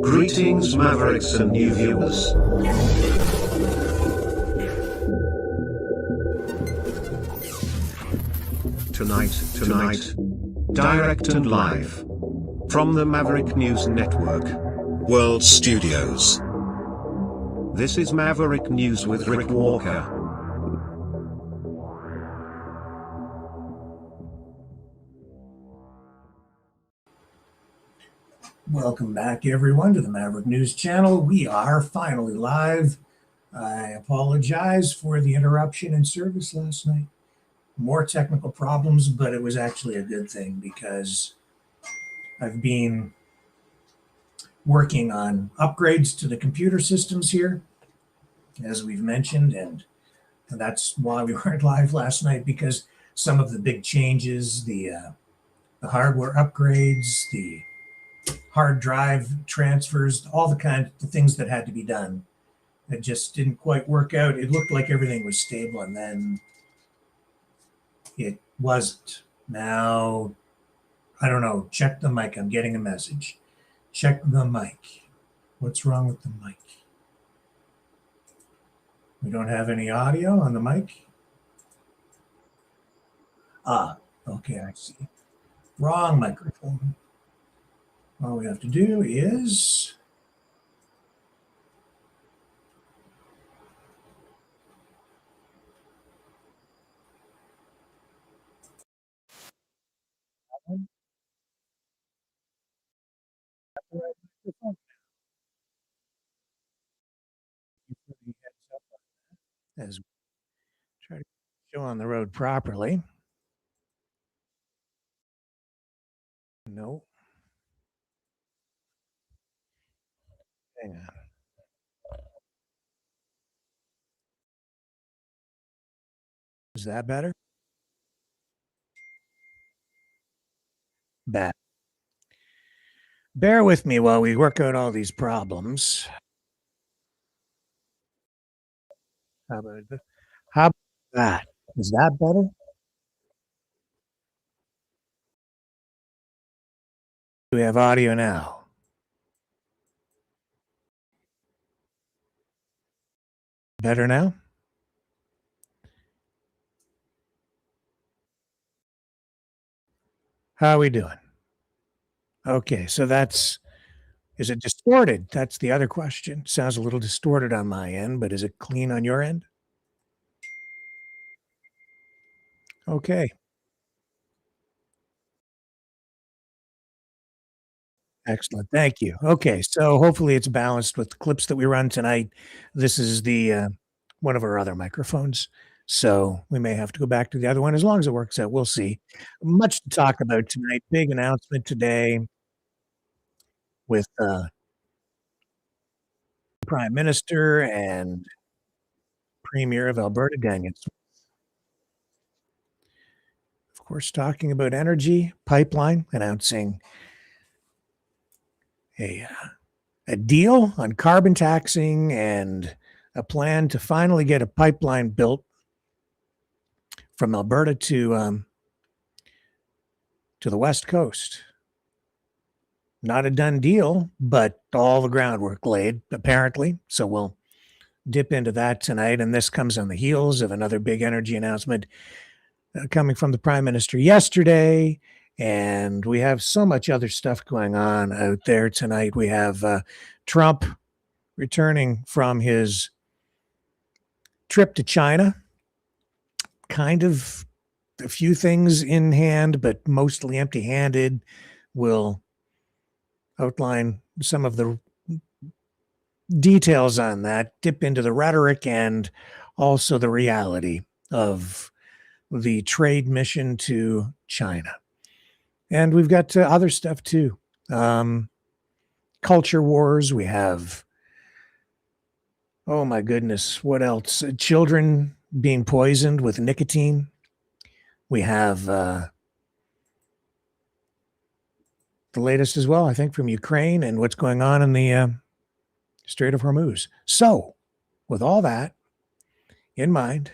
Greetings, Mavericks and new viewers. Tonight, direct and live from the Maverick News Network World Studios. This is Maverick News with Rick Walker. Welcome back, everyone, to the Maverick News Channel. We are finally live. I apologize for the interruption in service last night. More technical problems, but it was actually a good thing because I've been working on upgrades to the computer systems here, as we've mentioned, and that's why we weren't live last night, because some of the big changes, the hardware upgrades, the hard drive transfers, all the things that had to be done, it just didn't quite work out. It looked like everything was stable, and then it wasn't. Now, I don't know. Check the mic. I'm getting a message. Check the mic. What's wrong with the mic? We don't have any audio on the mic. Ah, okay, I see. Wrong microphone. All we have to do is as we try to show on the road properly. No. Hang on. Is that better? Bad. Bear with me while we work out all these problems. How about that? Is that better? Do we have audio now? Better now? How are we doing? Okay, so is it distorted? That's the other question. Sounds a little distorted on my end, but is it clean on your end? Okay. Excellent. Thank you. Okay, so hopefully it's balanced with the clips that we run tonight. This is the one of our other microphones, so we may have to go back to the other one as long as it works out. We'll see. Much to talk about tonight. Big announcement today with Prime Minister and Premier of Alberta, Daniel. Of course, talking about energy pipeline, announcing a deal on carbon taxing and a plan to finally get a pipeline built from Alberta to the West Coast. Not a done deal, but all the groundwork laid, apparently. So we'll dip into that tonight. And this comes on the heels of another big energy announcement coming from the Prime Minister yesterday. And we have so much other stuff going on out there tonight. We have Trump returning from his trip to China. Kind of a few things in hand, but mostly empty-handed. We'll outline some of the details on that, dip into the rhetoric and also the reality of the trade mission to China. And we've got other stuff too. Culture wars. We have, oh my goodness, what else? Children being poisoned with nicotine. We have the latest as well, I think, from Ukraine and what's going on in the Strait of Hormuz. So, with all that in mind,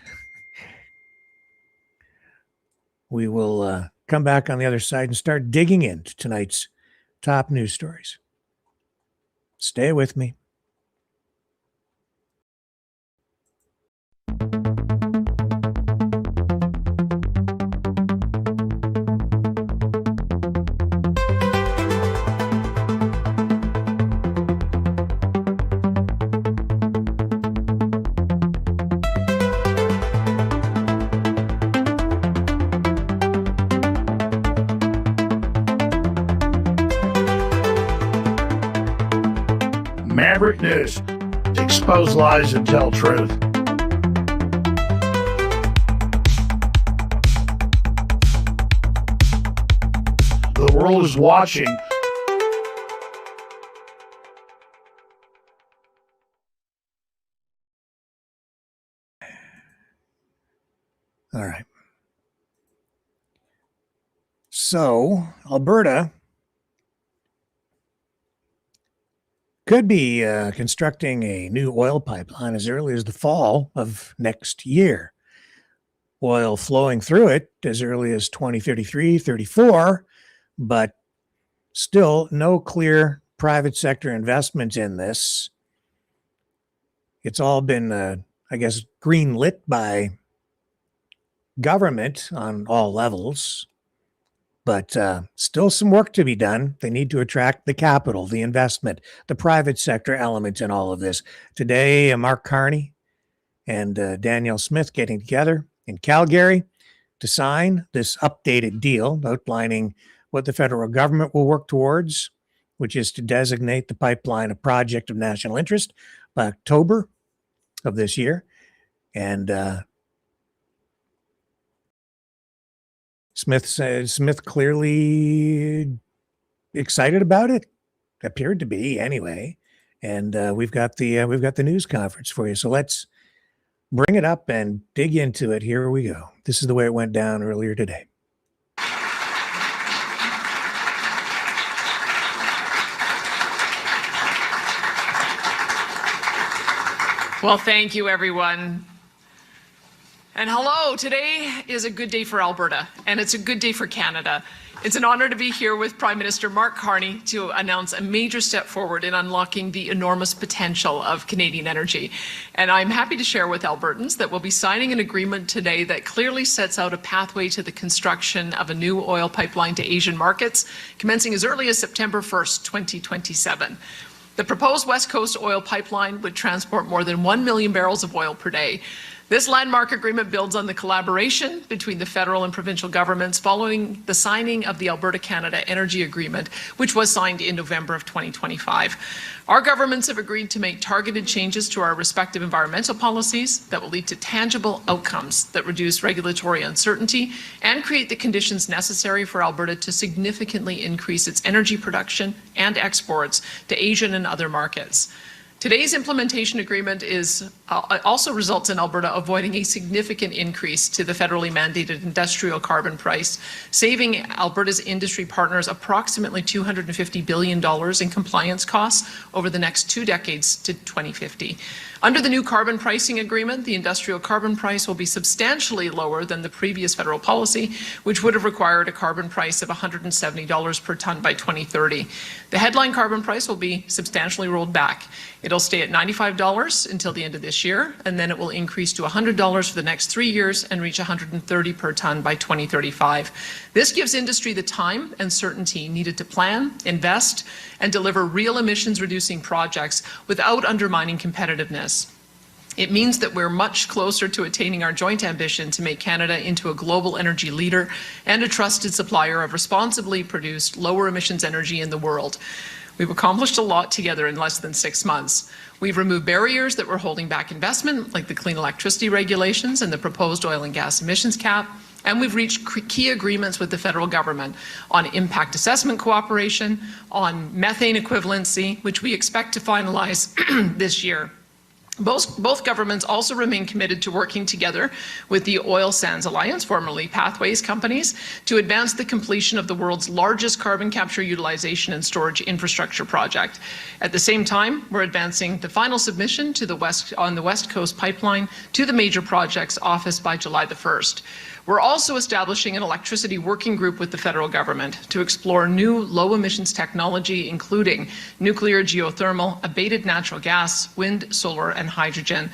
we will come back on the other side and start digging into tonight's top news stories. Stay with me. Maverick News. Expose lies and tell truth. The world is watching. All right. So, Alberta could be constructing a new oil pipeline as early as the fall of next year. Oil flowing through it as early as 2033, 34, but still no clear private sector investment in this. It's all been, I guess, green-lit by government on all levels. But still some work to be done. They need to attract the capital, the investment, the private sector element in all of this. Today, Mark Carney and Danielle Smith getting together in Calgary to sign this updated deal outlining what the federal government will work towards, which is to designate the pipeline a project of national interest by October of this year. And Smith clearly excited about it, appeared to be anyway. And we've got the news conference for you. So let's bring it up and dig into it. Here we go. This is the way it went down earlier today. Well, thank you, everyone. And hello, today is a good day for Alberta, and it's a good day for Canada. It's an honor to be here with Prime Minister Mark Carney to announce a major step forward in unlocking the enormous potential of Canadian energy. And I'm happy to share with Albertans that we'll be signing an agreement today that clearly sets out a pathway to the construction of a new oil pipeline to Asian markets, commencing as early as September 1st, 2027. The proposed West Coast oil pipeline would transport more than 1 million barrels of oil per day. This landmark agreement builds on the collaboration between the federal and provincial governments following the signing of the Alberta-Canada Energy Agreement, which was signed in November of 2025. Our governments have agreed to make targeted changes to our respective environmental policies that will lead to tangible outcomes that reduce regulatory uncertainty and create the conditions necessary for Alberta to significantly increase its energy production and exports to Asian and other markets. Today's implementation agreement also results in Alberta avoiding a significant increase to the federally mandated industrial carbon price, saving Alberta's industry partners approximately $250 billion in compliance costs over the next 2 decades to 2050. Under the new carbon pricing agreement, the industrial carbon price will be substantially lower than the previous federal policy, which would have required a carbon price of $170 per tonne by 2030. The headline carbon price will be substantially rolled back. It'll stay at $95 until the end of this year, and then it will increase to $100 for the next 3 years and reach $130 per tonne by 2035. This gives industry the time and certainty needed to plan, invest, and deliver real emissions-reducing projects without undermining competitiveness. It means that we're much closer to attaining our joint ambition to make Canada into a global energy leader and a trusted supplier of responsibly produced, lower emissions energy in the world. We've accomplished a lot together in less than 6 months. We've removed barriers that were holding back investment, like the clean electricity regulations and the proposed oil and gas emissions cap, and we've reached key agreements with the federal government on impact assessment cooperation, on methane equivalency, which we expect to finalize this year. Both governments also remain committed to working together with the Oil Sands Alliance, formerly Pathways companies, to advance the completion of the world's largest carbon capture, utilization and storage infrastructure project. At the same time, we're advancing the final submission to the West Coast Pipeline to the Major Projects Office by July the 1st. We're also establishing an electricity working group with the federal government to explore new low emissions technology, including nuclear, geothermal, abated natural gas, wind, solar, and hydrogen.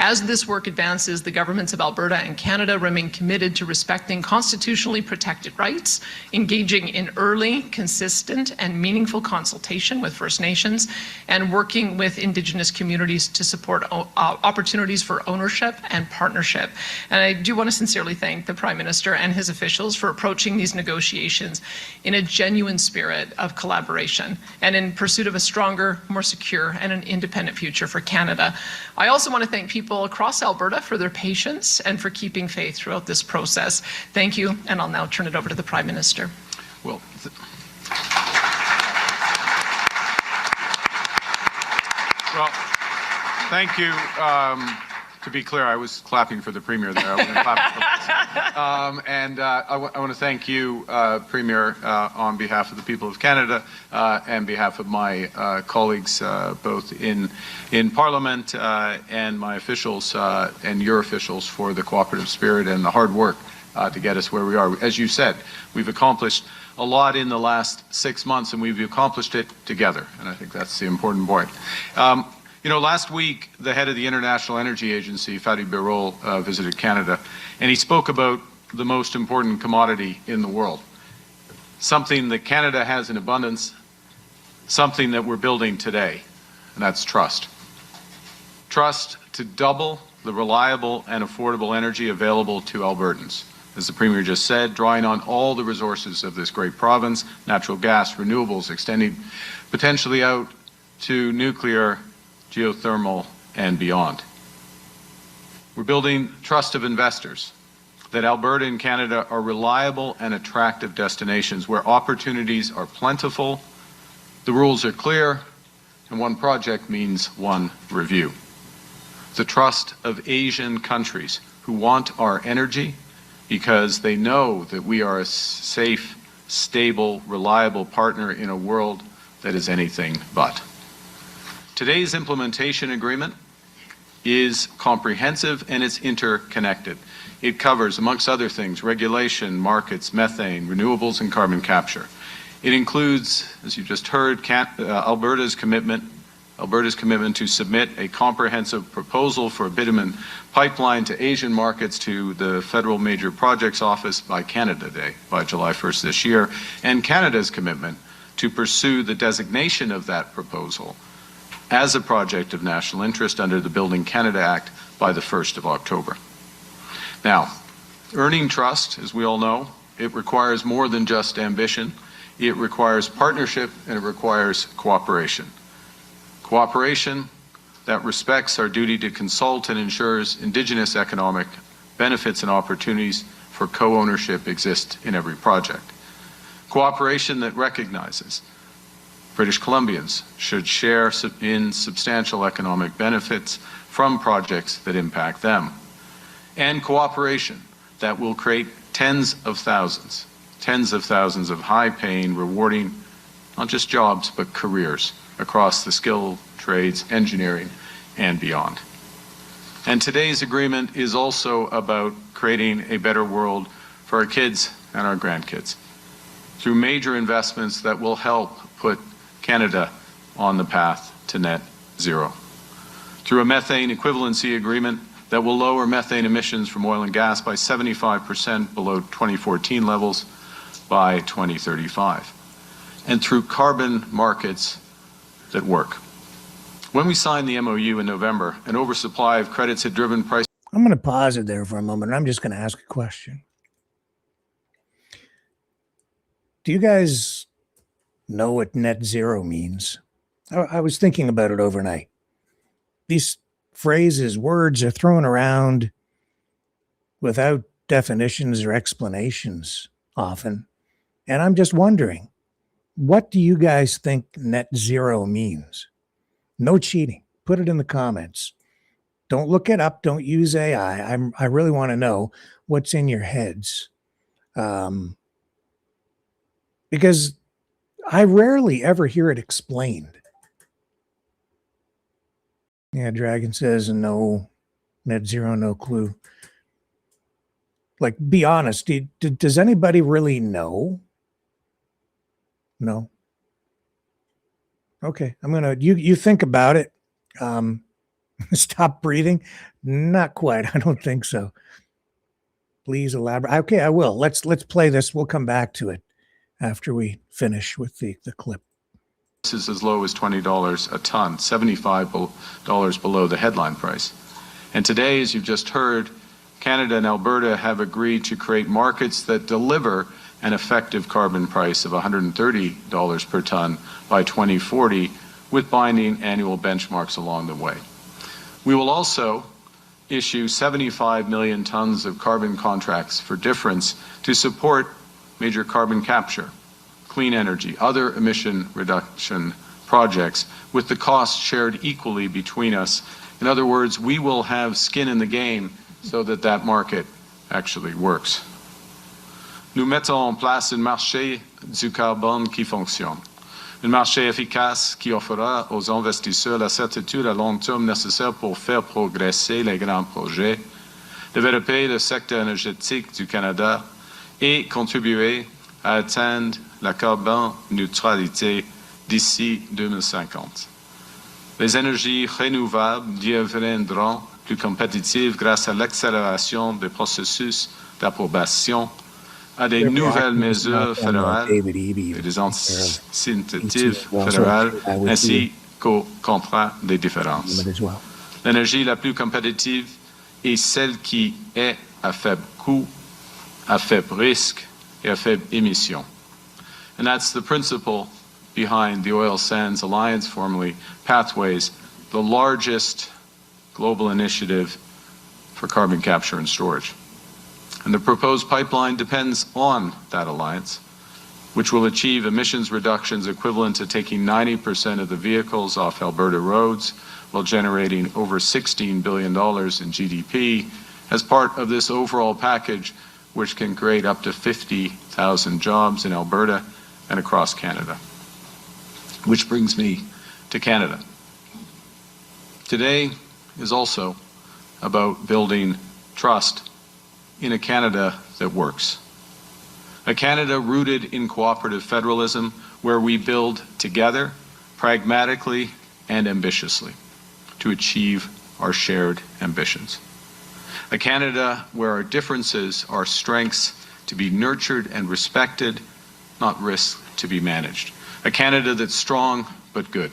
As this work advances, the governments of Alberta and Canada remain committed to respecting constitutionally protected rights, engaging in early, consistent, and meaningful consultation with First Nations, and working with Indigenous communities to support opportunities for ownership and partnership. And I do want to sincerely thank the Prime Minister and his officials for approaching these negotiations in a genuine spirit of collaboration and in pursuit of a stronger, more secure, and an independent future for Canada. I also want to thank people across Alberta for their patience and for keeping faith throughout this process. Thank you, and I'll now turn it over to the Prime Minister. Well, thank you. To be clear, I was clapping for the Premier there. I wasn't clapping for I want to thank you, Premier, on behalf of the people of Canada and behalf of my colleagues, both in Parliament and my officials and your officials, for the cooperative spirit and the hard work to get us where we are. As you said, we've accomplished a lot in the last 6 months, and we've accomplished it together, and I think that's the important point. You know, last week, the head of the International Energy Agency, Fatih Birol, visited Canada, and he spoke about the most important commodity in the world, something that Canada has in abundance, something that we're building today, and that's trust. Trust to double the reliable and affordable energy available to Albertans. As the Premier just said, drawing on all the resources of this great province, natural gas, renewables, extending potentially out to nuclear, geothermal, and beyond. We're building trust of investors, that Alberta and Canada are reliable and attractive destinations where opportunities are plentiful, the rules are clear, and one project means one review. The trust of Asian countries who want our energy because they know that we are a safe, stable, reliable partner in a world that is anything but. Today's implementation agreement is comprehensive and it's interconnected. It covers, amongst other things, regulation, markets, methane, renewables, and carbon capture. It includes, as you just heard, Alberta's commitment to submit a comprehensive proposal for a bitumen pipeline to Asian markets to the Federal Major Projects Office by Canada Day, by July 1st this year, and Canada's commitment to pursue the designation of that proposal as a project of national interest under the Building Canada Act by the 1st of October. Now, earning trust, as we all know, it requires more than just ambition. It requires partnership and it requires cooperation. Cooperation that respects our duty to consult and ensures Indigenous economic benefits and opportunities for co-ownership exist in every project. Cooperation that recognizes British Columbians should share in substantial economic benefits from projects that impact them. And cooperation that will create tens of thousands of high-paying, rewarding, not just jobs, but careers across the skilled trades, engineering, and beyond. And today's agreement is also about creating a better world for our kids and our grandkids through major investments that will help put Canada on the path to net zero. Through a methane equivalency agreement that will lower methane emissions from oil and gas by 75% below 2014 levels by 2035. And through carbon markets that work. When we signed the MOU in November, an oversupply of credits had driven prices. I'm going to pause it there for a moment. I'm just going to ask a question. Do you guys know what net zero means? I was thinking about it overnight. These phrases, words are thrown around without definitions or explanations often. And I'm just wondering, what do you guys think net zero means? No cheating. Put it in the comments. Don't look it up. Don't use AI. I really want to know what's in your heads. Because I rarely ever hear it explained. Yeah, Dragon says no, net zero, no clue. Like, be honest. Does anybody really know? No. Okay, you think about it. Stop breathing. Not quite. I don't think so. Please elaborate. Okay, I will. Let's play this. We'll come back to it after we finish with the clip. Prices as low as $20 a ton, $75 below the headline price. And today, as you've just heard, Canada and Alberta have agreed to create markets that deliver an effective carbon price of $130 per ton by 2040, with binding annual benchmarks along the way. We will also issue 75 million tons of carbon contracts for difference to support major carbon capture, clean energy, other emission reduction projects, with the cost shared equally between us. In other words, we will have skin in the game so that that market actually works. Nous mettons en place un marché du carbone qui fonctionne. Un marché efficace qui offrira aux investisseurs la certitude à long terme nécessaire pour faire progresser les grands projets, développer le secteur énergétique du Canada et contribuer à atteindre la carbone neutralité d'ici 2050. Les énergies renouvelables deviendront plus compétitives grâce à l'accélération des processus d'approbation, à des nouvelles mesures fédérales et des incentives fédérales, ainsi qu'au contrat des différences. L'énergie la plus compétitive est celle qui est à faible coût, à faible risque et à faible émission. And that's the principle behind the Oil Sands Alliance, formerly Pathways, the largest global initiative for carbon capture and storage. And the proposed pipeline depends on that alliance, which will achieve emissions reductions equivalent to taking 90% of the vehicles off Alberta roads while generating over $16 billion in GDP as part of this overall package, which can create up to 50,000 jobs in Alberta and across Canada. Which brings me to Canada. Today is also about building trust in a Canada that works. A Canada rooted in cooperative federalism where we build together, pragmatically and ambitiously, to achieve our shared ambitions. A Canada where our differences are strengths to be nurtured and respected, not risks to be managed. A Canada that's strong but good.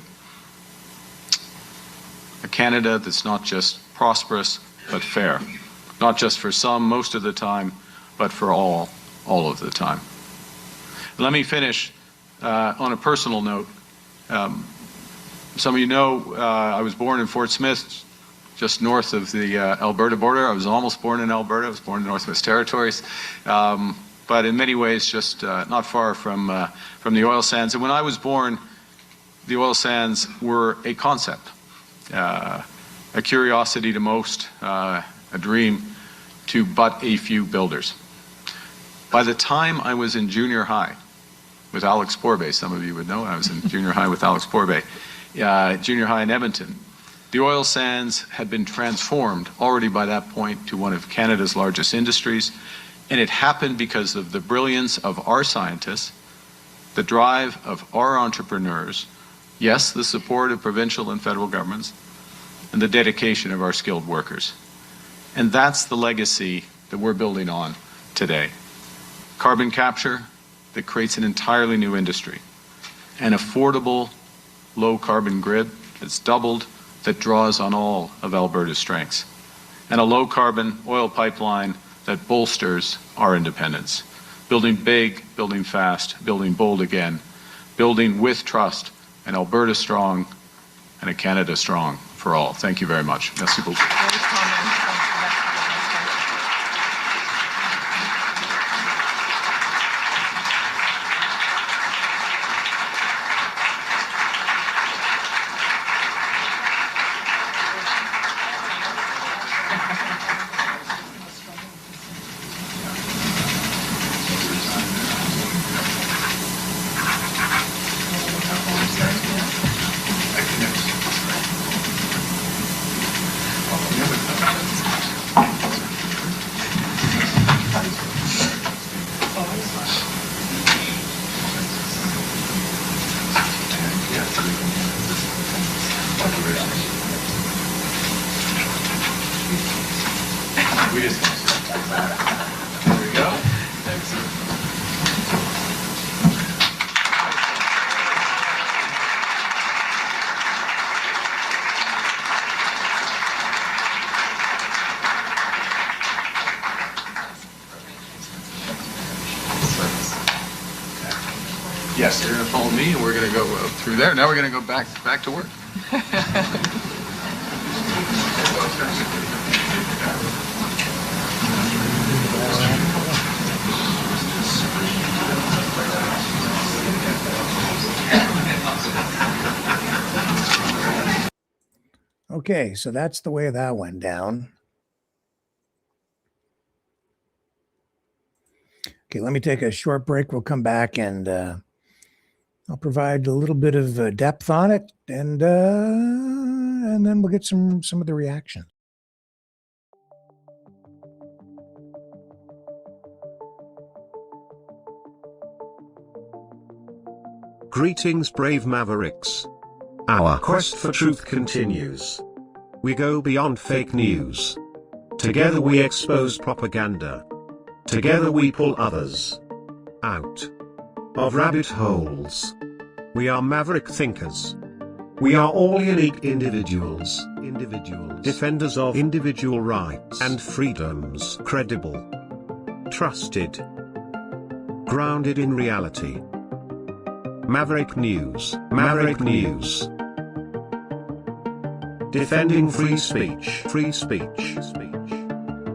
A Canada that's not just prosperous but fair. Not just for some most of the time, but for all of the time. Let me finish on a personal note. Some of you know I was born in Fort Smith, just north of the Alberta border. I was almost born in Alberta. I was born in the Northwest Territories. But in many ways just not far from the oil sands. And when I was born, the oil sands were a concept, a curiosity to most, a dream to but a few builders. By the time I was in junior high with Alex Porbay, some of you would know I was in junior high with Alex Porbay, junior high in Edmonton, the oil sands had been transformed already by that point to one of Canada's largest industries. And it happened because of the brilliance of our scientists, the drive of our entrepreneurs, yes, the support of provincial and federal governments, and the dedication of our skilled workers. And that's the legacy that we're building on today. Carbon capture that creates an entirely new industry. An affordable, low-carbon grid that's doubled, that draws on all of Alberta's strengths. And a low-carbon oil pipeline that bolsters our independence. Building big, building fast, building bold again, building with trust, an Alberta strong and a Canada strong for all. Thank you very much. Merci beaucoup. Yes, they're going to follow me, and we're going to go through there. Now we're going to go back to work. Okay, so that's the way that went down. Okay, let me take a short break. We'll come back and I'll provide a little bit of depth on it, and then we'll get some of the reaction. Greetings, brave Mavericks. Our quest for truth continues. We go beyond fake news. Together we expose propaganda. Together we pull others out of rabbit holes. We are maverick thinkers. We are all unique individuals, defenders of individual rights and freedoms, credible, trusted, grounded in reality. Maverick News, Maverick News. Defending free speech,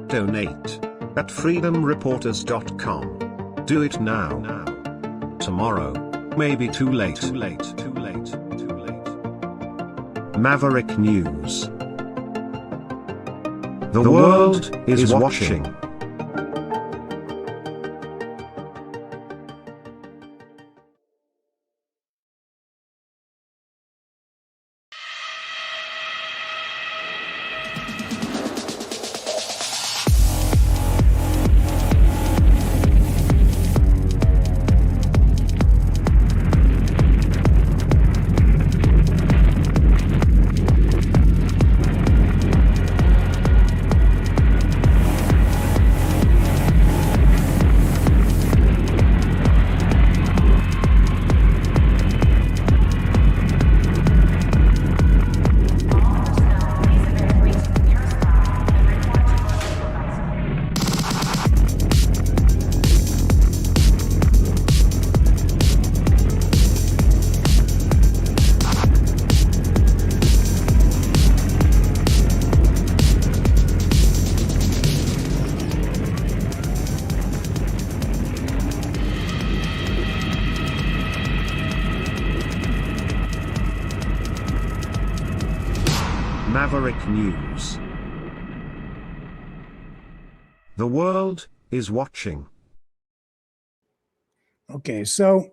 Donate at freedomreporters.com. Do it now. Tomorrow may be too late. Maverick News. The world is watching. Maverick News. The world is watching. Okay, so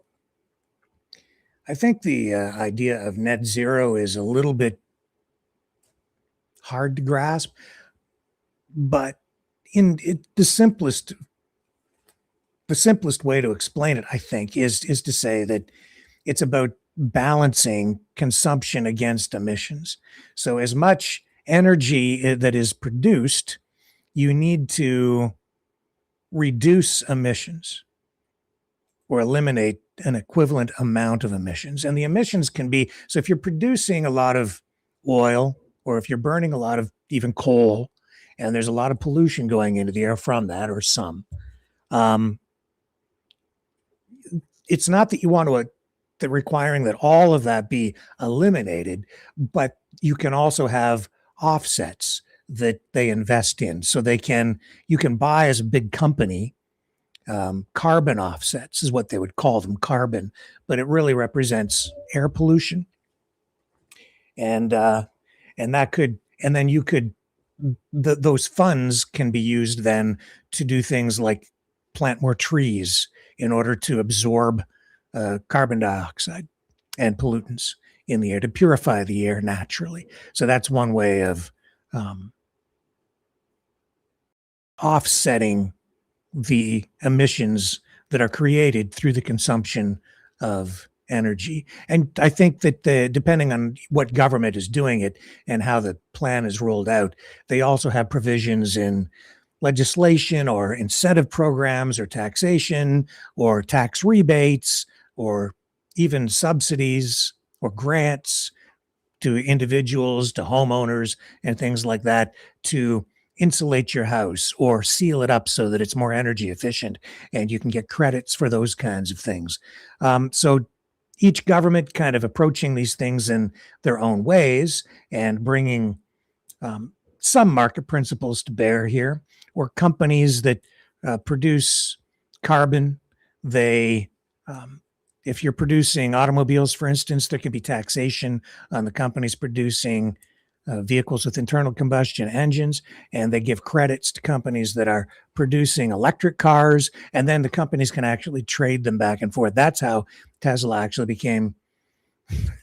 I think the idea of net zero is a little bit hard to grasp, but the simplest way to explain it, I think, is to say that it's about balancing consumption against emissions. So as much energy that is produced, you need to reduce emissions or eliminate an equivalent amount of emissions. And the emissions can be, so if you're producing a lot of oil, or if you're burning a lot of even coal, and there's a lot of pollution going into the air from that, or some, it's not that you want to requiring that all of that be eliminated, but you can also have offsets that they invest in. So you can buy as a big company, carbon offsets is what they would call them, carbon, but it really represents air pollution. And then you could, those funds can be used then to do things like plant more trees in order to absorb carbon dioxide and pollutants in the air, to purify the air naturally. So that's one way of offsetting the emissions that are created through the consumption of energy. And I think that depending on what government is doing it and how the plan is rolled out, they also have provisions in legislation or incentive programs or taxation or tax rebates or even subsidies or grants to individuals, to homeowners and things like that, to insulate your house or seal it up so that it's more energy efficient, and you can get credits for those kinds of things. So each government kind of approaching these things in their own ways and bringing some market principles to bear here, or companies that produce carbon. They, if you're producing automobiles, for instance, there can be taxation on the companies producing vehicles with internal combustion engines, and they give credits to companies that are producing electric cars, and then the companies can actually trade them back and forth. That's how Tesla actually became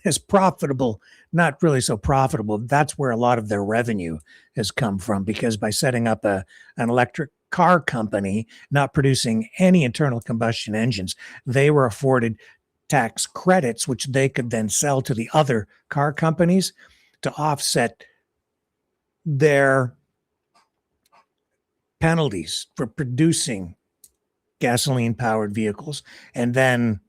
as profitable, not really so profitable. That's where a lot of their revenue has come from, because by setting up an electric car company, not producing any internal combustion engines, they were afforded tax credits, which they could then sell to the other car companies to offset their penalties for producing gasoline-powered vehicles. And then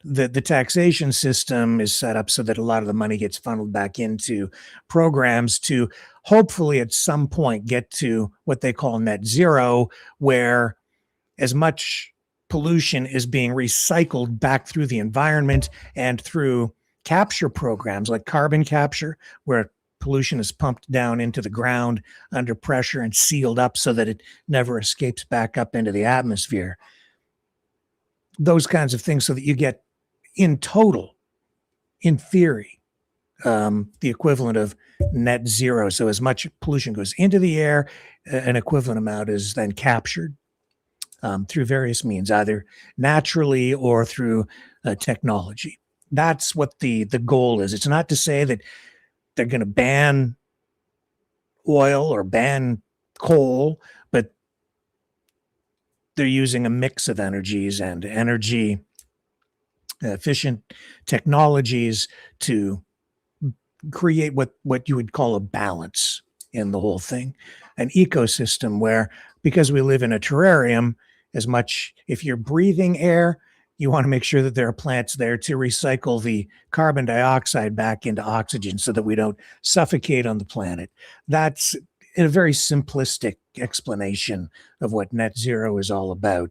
the taxation system is set up so that a lot of the money gets funneled back into programs to hopefully at some point get to what they call net zero, where as much pollution is being recycled back through the environment and through capture programs like carbon capture, where pollution is pumped down into the ground under pressure and sealed up so that it never escapes back up into the atmosphere. Those kinds of things, so that you get, in total, in theory, the equivalent of net zero. So as much pollution goes into the air, an equivalent amount is then captured through various means, either naturally or through technology. That's what the goal is. It's not to say that they're going to ban oil or ban coal, but they're using a mix of energies and energy efficient technologies to create what you would call a balance in the whole thing, an ecosystem where, because we live in a terrarium, as much, if you're breathing air, you want to make sure that there are plants there to recycle the carbon dioxide back into oxygen so that we don't suffocate on the planet. That's a very simplistic explanation of what net zero is all about.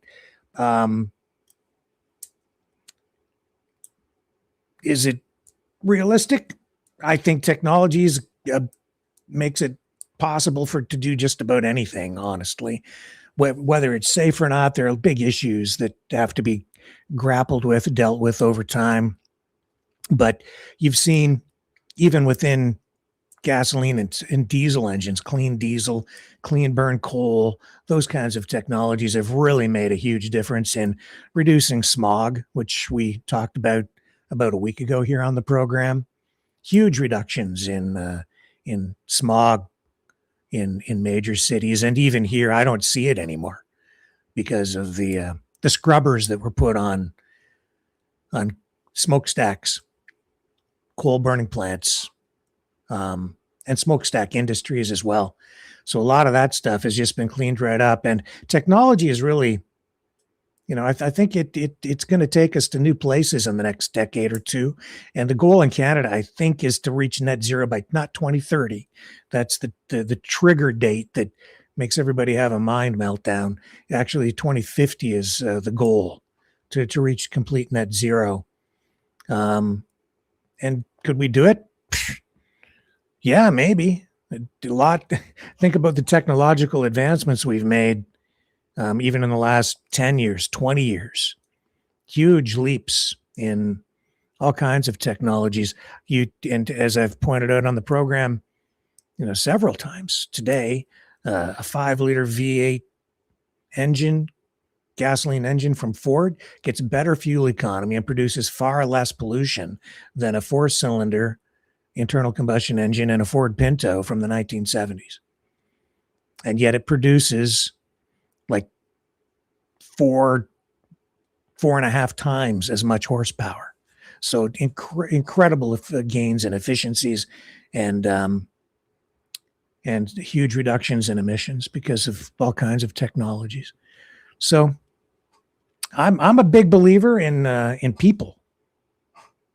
Is it realistic? I think technology makes it possible to do just about anything, honestly. Whether it's safe or not, there are big issues that have to be grappled with, dealt with over time. But you've seen, even within gasoline and diesel engines, clean diesel, clean burn coal, those kinds of technologies have really made a huge difference in reducing smog, which we talked about a week ago here on the program. Huge reductions in smog in major cities, and even here I don't see it anymore because of the scrubbers that were put on smokestacks, coal burning plants, and smokestack industries as well. So a lot of that stuff has just been cleaned right up, and technology is really, I think it's going to take us to new places in the next decade or two. And the goal in Canada, I think, is to reach net zero by not 2030. That's the trigger date that makes everybody have a mind meltdown. Actually, 2050 is the goal to reach complete net zero. And could we do it? Yeah, maybe. A lot. Think about the technological advancements we've made. Even in the last 10 years, 20 years, huge leaps in all kinds of technologies. And as I've pointed out on the program, several times today, a 5-liter V8 engine, gasoline engine from Ford, gets better fuel economy and produces far less pollution than a 4-cylinder internal combustion engine in a Ford Pinto from the 1970s. And yet it produces like 4.5 times as much horsepower. So incredible gains in efficiencies and huge reductions in emissions because of all kinds of technologies. So I'm a big believer in people.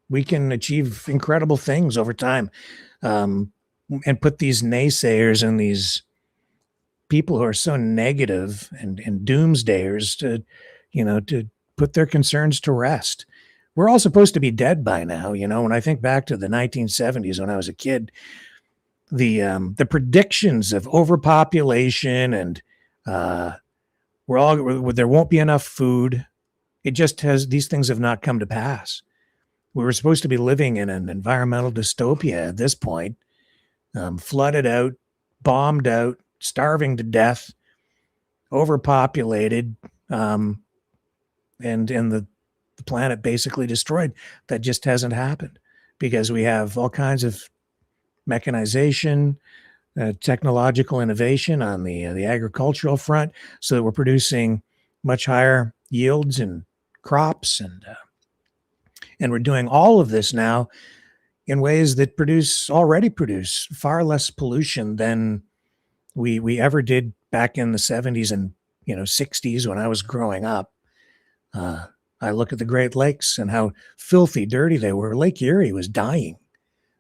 We can achieve incredible things over time, and put these naysayers and these people who are so negative and doomsdayers to put their concerns to rest. We're all supposed to be dead by now. When I think back to the 1970s when I was a kid, the predictions of overpopulation and there won't be enough food. These things have not come to pass. We were supposed to be living in an environmental dystopia at this point, flooded out, bombed out, starving to death, overpopulated, and the planet basically destroyed. That just hasn't happened because we have all kinds of mechanization, technological innovation on the agricultural front, so that we're producing much higher yields and crops, and we're doing all of this now in ways that already produce far less pollution than we ever did back in the 70s and 60s when I was growing up. I look at the Great Lakes and how filthy dirty they were. Lake Erie was dying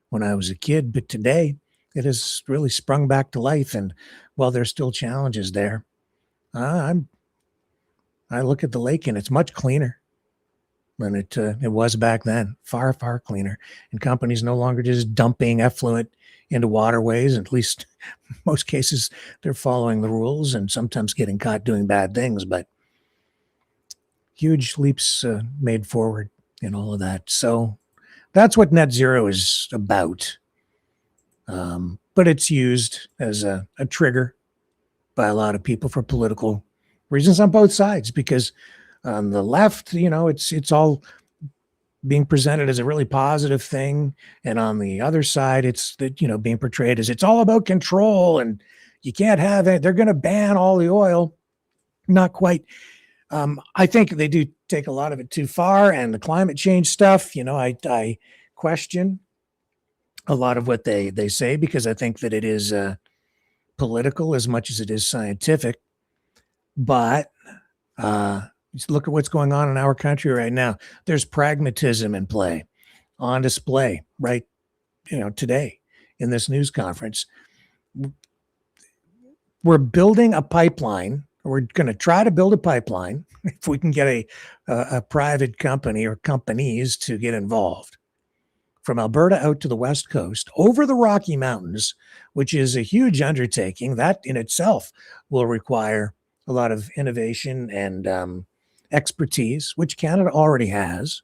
when I was a kid, but today it has really sprung back to life. And while there's still challenges there, I look at the lake and it's much cleaner than it was back then. Far, far cleaner. And companies no longer just dumping effluent into waterways. At least in most cases, they're following the rules and sometimes getting caught doing bad things. But huge leaps made forward in all of that. So that's what net zero is about. But it's used as a trigger by a lot of people for political reasons on both sides, because on the left, it's all being presented as a really positive thing. And on the other side, it's being portrayed as it's all about control and you can't have it. They're going to ban all the oil. Not quite. I think they do take a lot of it too far, and the climate change stuff, I question a lot of what they say, because I think that it is political as much as it is scientific. But just look at what's going on in our country right now. There's pragmatism in play, on display right, today in this news conference. We're building a pipeline. We're going to try to build a pipeline if we can get a private company or companies to get involved, from Alberta out to the West Coast, over the Rocky Mountains, which is a huge undertaking. That in itself will require a lot of innovation and expertise, which Canada already has.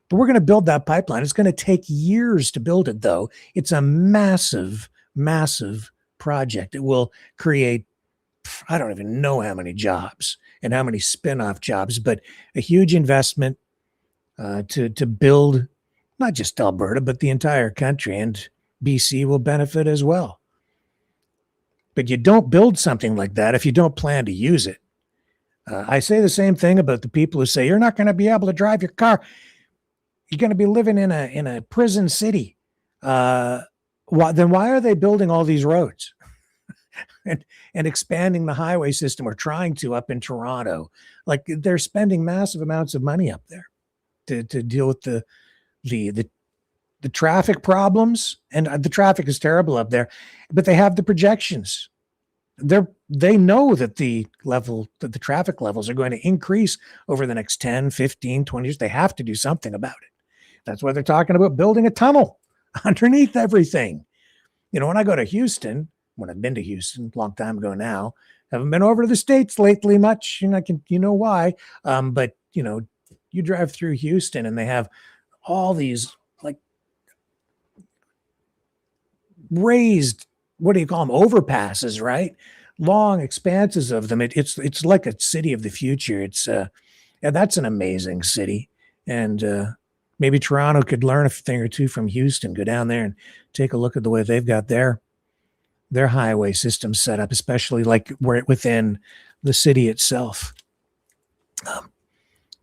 But we're going to build that pipeline. It's going to take years to build it, though. It's a massive, massive project. It will create, I don't even know how many jobs and how many spin-off jobs, but a huge investment to build not just Alberta, but the entire country, and BC will benefit as well. But you don't build something like that if you don't plan to use it. I say the same thing about the people who say, you're not going to be able to drive your car. You're going to be living in a prison city. Then why are they building all these roads and expanding the highway system, or trying to, up in Toronto? Like, they're spending massive amounts of money up there to deal with the traffic problems. And the traffic is terrible up there, but they have the projections. They know that the traffic levels are going to increase over the next 10, 15, 20 years. They have to do something about it. That's why they're talking about building a tunnel underneath everything. When I go to Houston, when I've been to Houston a long time ago now, haven't been over to the States lately much, and why. But you drive through Houston and they have all these like raised, what do you call them? Overpasses, right? Long expanses of them. It's like a city of the future. That's an amazing city. And maybe Toronto could learn a thing or two from Houston, go down there and take a look at the way they've got their highway system set up, especially like within the city itself.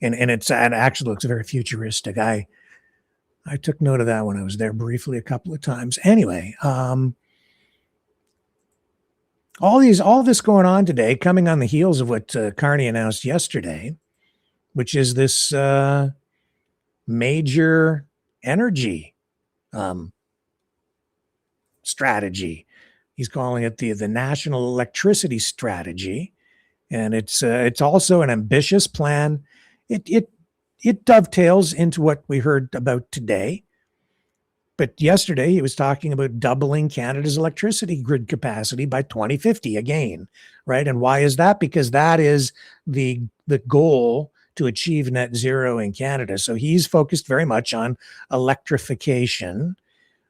And it actually looks very futuristic. I took note of that when I was there briefly a couple of times. Anyway, all this going on today, coming on the heels of what Carney announced yesterday, which is this major energy strategy He's calling it the National Electricity Strategy, and it's also an ambitious plan. It dovetails into what we heard about today. But yesterday he was talking about doubling Canada's electricity grid capacity by 2050 again, right? And why is that? Because that is the goal to achieve net zero in Canada. So he's focused very much on electrification.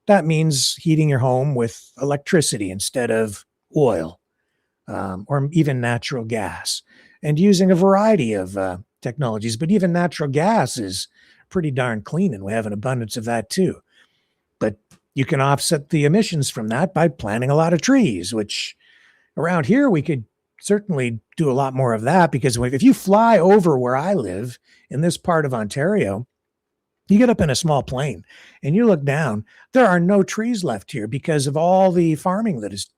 That means heating your home with electricity instead of oil, or even natural gas, and using a variety of technologies. But even natural gas is pretty darn clean, and we have an abundance of that too. But you can offset the emissions from that by planting a lot of trees, which around here we could certainly do a lot more of that, because if you fly over where I live in this part of Ontario, you get up in a small plane and you look down, there are no trees left here because of all the farming that is,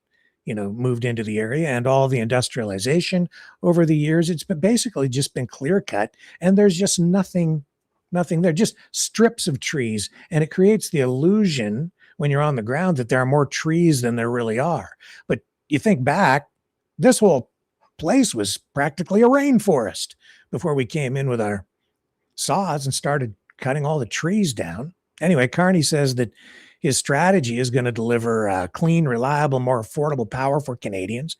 moved into the area and all the industrialization over the years. It's been basically just been clear cut, and there's just nothing there, just strips of trees. And it creates the illusion when you're on the ground that there are more trees than there really are. But you think back, this whole place was practically a rainforest before we came in with our saws and started cutting all the trees down. Anyway, Carney says that his strategy is going to deliver clean, reliable, more affordable power for Canadians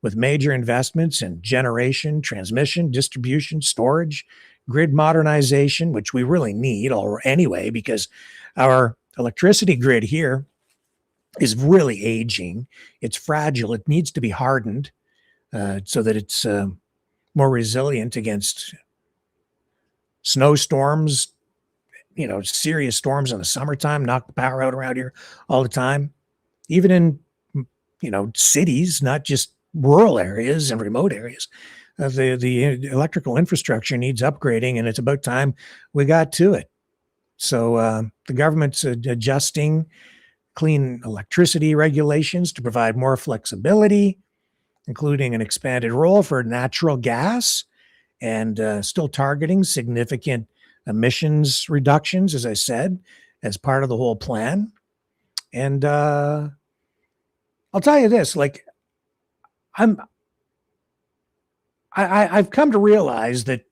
with major investments in generation, transmission, distribution, storage, grid modernization, which we really need anyway, because our electricity grid here is really aging. It's fragile. It needs to be hardened so that it's more resilient against snowstorms, serious storms in the summertime, knock the power out around here all the time. Even in, cities, not just rural areas and remote areas. The electrical infrastructure needs upgrading, and it's about time we got to it. So the government's adjusting clean electricity regulations to provide more flexibility, including an expanded role for natural gas, and still targeting significant emissions reductions, as I said, as part of the whole plan. And I'll tell you this, I've come to realize that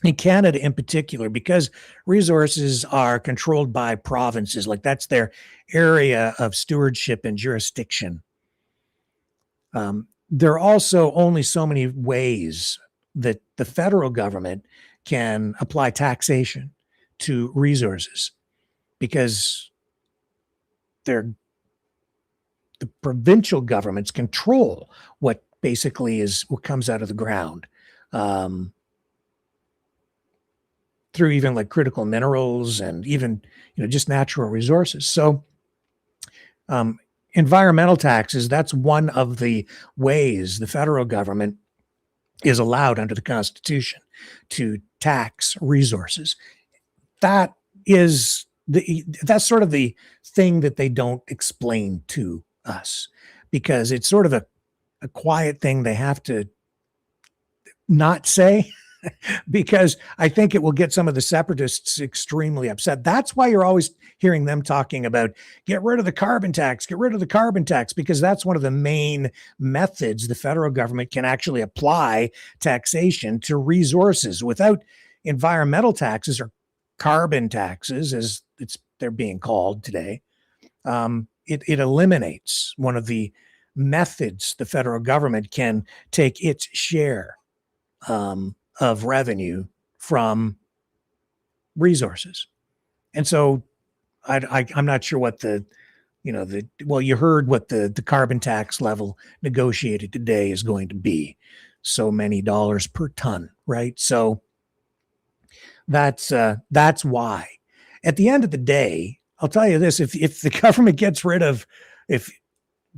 in Canada in particular, because resources are controlled by provinces, that's their area of stewardship and jurisdiction, there are also only so many ways that the federal government can apply taxation to resources, because the provincial governments control what basically is what comes out of the ground, through even critical minerals and even just natural resources. So environmental taxes, that's one of the ways the federal government is allowed under the Constitution to tax resources. That's sort of the thing that they don't explain to us, because it's sort of a quiet thing they have to not say, because I think it will get some of the separatists extremely upset. That's why you're always hearing them talking about get rid of the carbon tax, because that's one of the main methods the federal government can actually apply taxation to resources. Without environmental taxes, or carbon taxes, as they're being called today, it eliminates one of the methods the federal government can take its share of revenue from resources. And so I'm not sure what you heard what the carbon tax level negotiated today is going to be. So many dollars per ton, right? So that's why. At the end of the day, I'll tell you this, if the government gets rid of, if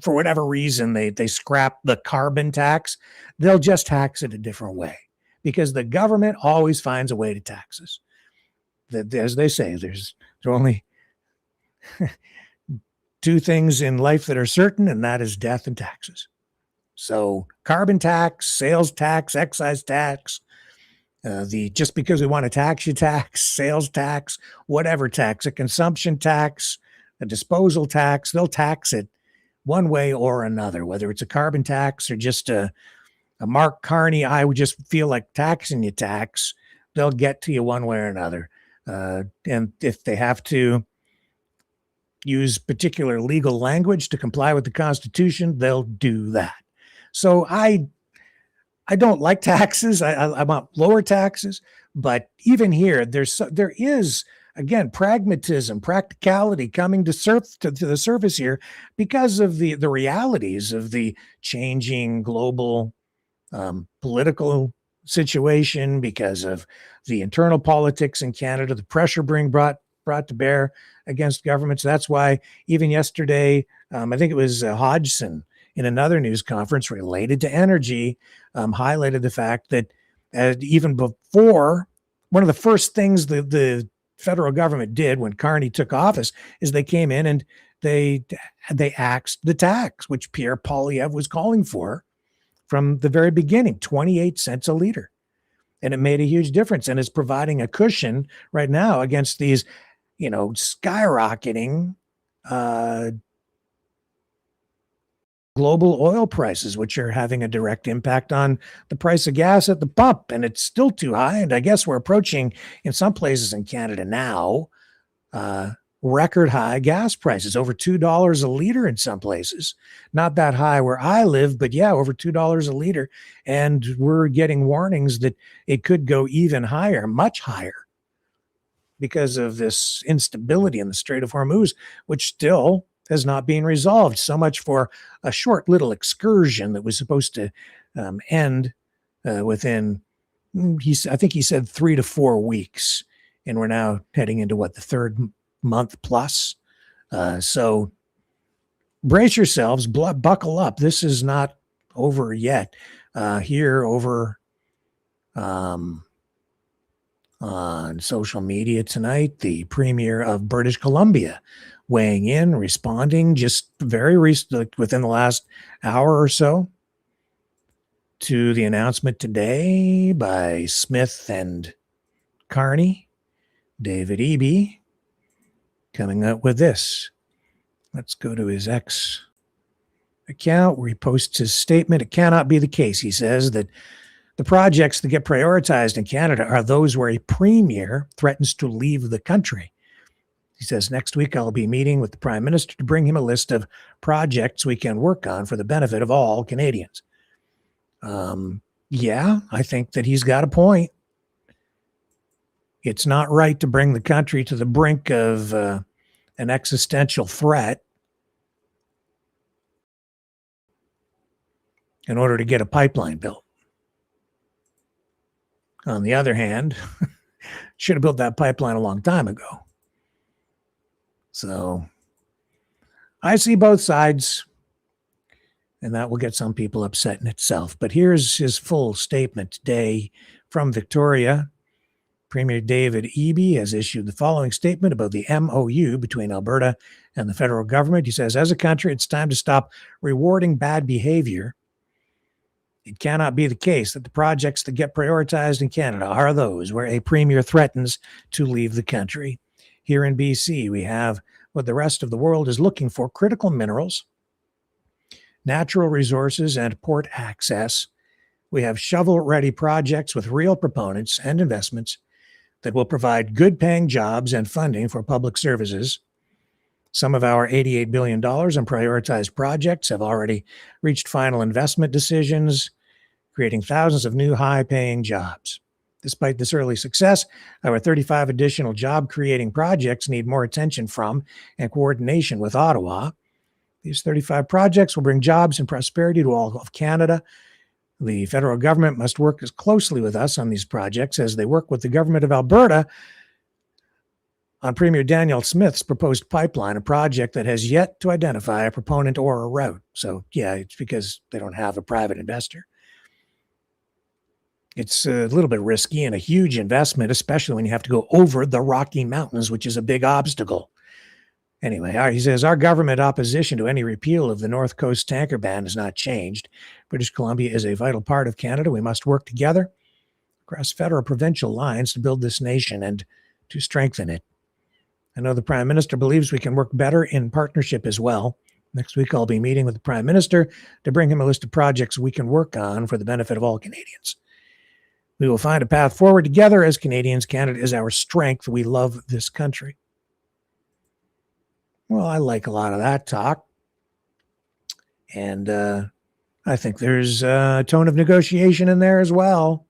for whatever reason they scrap the carbon tax, they'll just tax it a different way, because the government always finds a way to tax us. As they say, there's only two things in life that are certain, and that is death and taxes. So carbon tax, sales tax, excise tax, just because we want to tax you, tax, sales tax, whatever tax, a consumption tax, a disposal tax, they'll tax it one way or another, whether it's a carbon tax or just a Mark Carney, I would just feel like taxing you tax. They'll get to you one way or another. And if they have to use particular legal language to comply with the Constitution, they'll do that. So I don't like taxes. I want lower taxes, but even here, there is again pragmatism, practicality coming to the surface here because of the realities of the changing global political situation, because of the internal politics in Canada, the pressure being brought to bear against governments. That's why even yesterday, I think it was Hodgson in another news conference related to energy, highlighted the fact that even before, one of the first things the federal government did when Carney took office is they came in and they axed the tax, which Pierre Poilievre was calling for from the very beginning, 28 cents a liter. And it made a huge difference, and it's providing a cushion right now against these, skyrocketing global oil prices, which are having a direct impact on the price of gas at the pump. And it's still too high. And I guess we're approaching, in some places in Canada now, record high gas prices, over $2 a liter in some places. Not that high where I live, but yeah, over $2 a liter. And we're getting warnings that it could go even higher, much higher, because of this instability in the Strait of Hormuz, which still has not been resolved. So much for a short little excursion that was supposed to end within, I think he said 3 to 4 weeks. And we're now heading into the third month plus. So brace yourselves, buckle up. This is not over yet. Here over on social media tonight, the Premier of British Columbia weighing in, responding just very recently, within the last hour or so, to the announcement today by Smith and Carney, David Eby, coming out with this. Let's go to his X account where he posts his statement. It cannot be the case, he says, that the projects that get prioritized in Canada are those where a premier threatens to leave the country. He says, next week I'll be meeting with the Prime Minister to bring him a list of projects we can work on for the benefit of all Canadians. Yeah, I think that he's got a point. It's not right to bring the country to the brink of an existential threat in order to get a pipeline built. On the other hand, should have built that pipeline a long time ago. So I see both sides, and that will get some people upset in itself. But here's his full statement today from Victoria. Premier David Eby has issued the following statement about the MOU between Alberta and the federal government. He says, as a country, it's time to stop rewarding bad behavior. It cannot be the case that the projects that get prioritized in Canada are those where a premier threatens to leave the country. Here in BC, we have what the rest of the world is looking for: critical minerals, natural resources, and port access. We have shovel-ready projects with real proponents and investments that will provide good-paying jobs and funding for public services. Some of our $88 billion in prioritized projects have already reached final investment decisions, creating thousands of new high-paying jobs. Despite this early success, our 35 additional job-creating projects need more attention from and coordination with Ottawa. These 35 projects will bring jobs and prosperity to all of Canada. The federal government must work as closely with us on these projects as they work with the government of Alberta on Premier Danielle Smith's proposed pipeline, a project that has yet to identify a proponent or a route. So, yeah, it's because they don't have a private investor. It's a little bit risky and a huge investment, especially when you have to go over the Rocky Mountains, which is a big obstacle. Anyway, he says, our government opposition to any repeal of the North Coast tanker ban has not changed. British Columbia is a vital part of Canada. We must work together across federal provincial lines to build this nation and to strengthen it. I know the Prime Minister believes we can work better in partnership as well. Next week, I'll be meeting with the Prime Minister to bring him a list of projects we can work on for the benefit of all Canadians. We will find a path forward together as Canadians. Canada is our strength. We love this country. Well, I like a lot of that talk. And I think there's a tone of negotiation in there as well.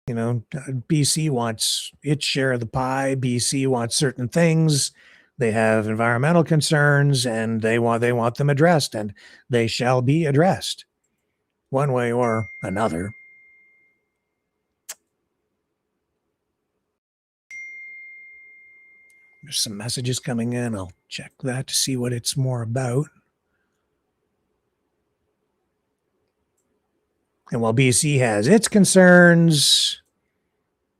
You know, BC wants its share of the pie. BC wants certain things. They have environmental concerns, and they want them addressed, and they shall be addressed one way or another. There's some messages coming in. I'll check that to see what it's more about. And while BC has its concerns,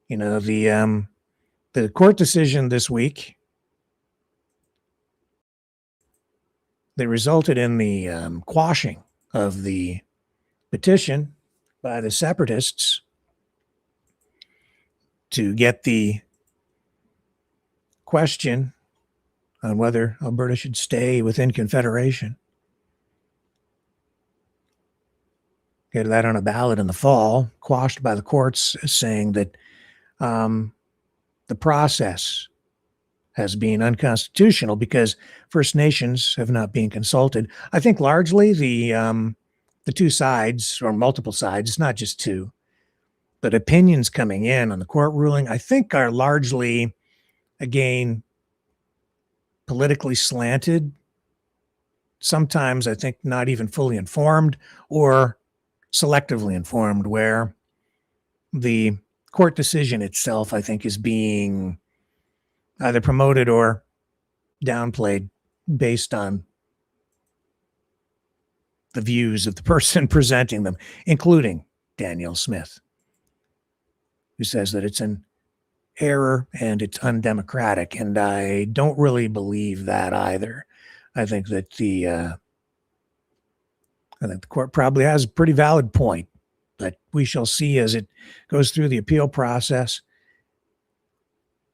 you know, the court decision this week that resulted in the quashing of the petition by the Separatists to get the question on whether Alberta should stay within Confederation. Get that on a ballot in the fall, quashed by the courts, saying that the process has been unconstitutional because First Nations have not been consulted. I think largely the two sides, or multiple sides, it's not just two, but opinions coming in on the court ruling, I think are largely, again, politically slanted. Sometimes I think not even fully informed or selectively informed, where the court decision itself, I think, is being either promoted or downplayed based on the views of the person presenting them, including Danielle Smith, who says that it's an error and it's undemocratic. And I don't really believe that either. I think that the court probably has a pretty valid point, but we shall see as it goes through the appeal process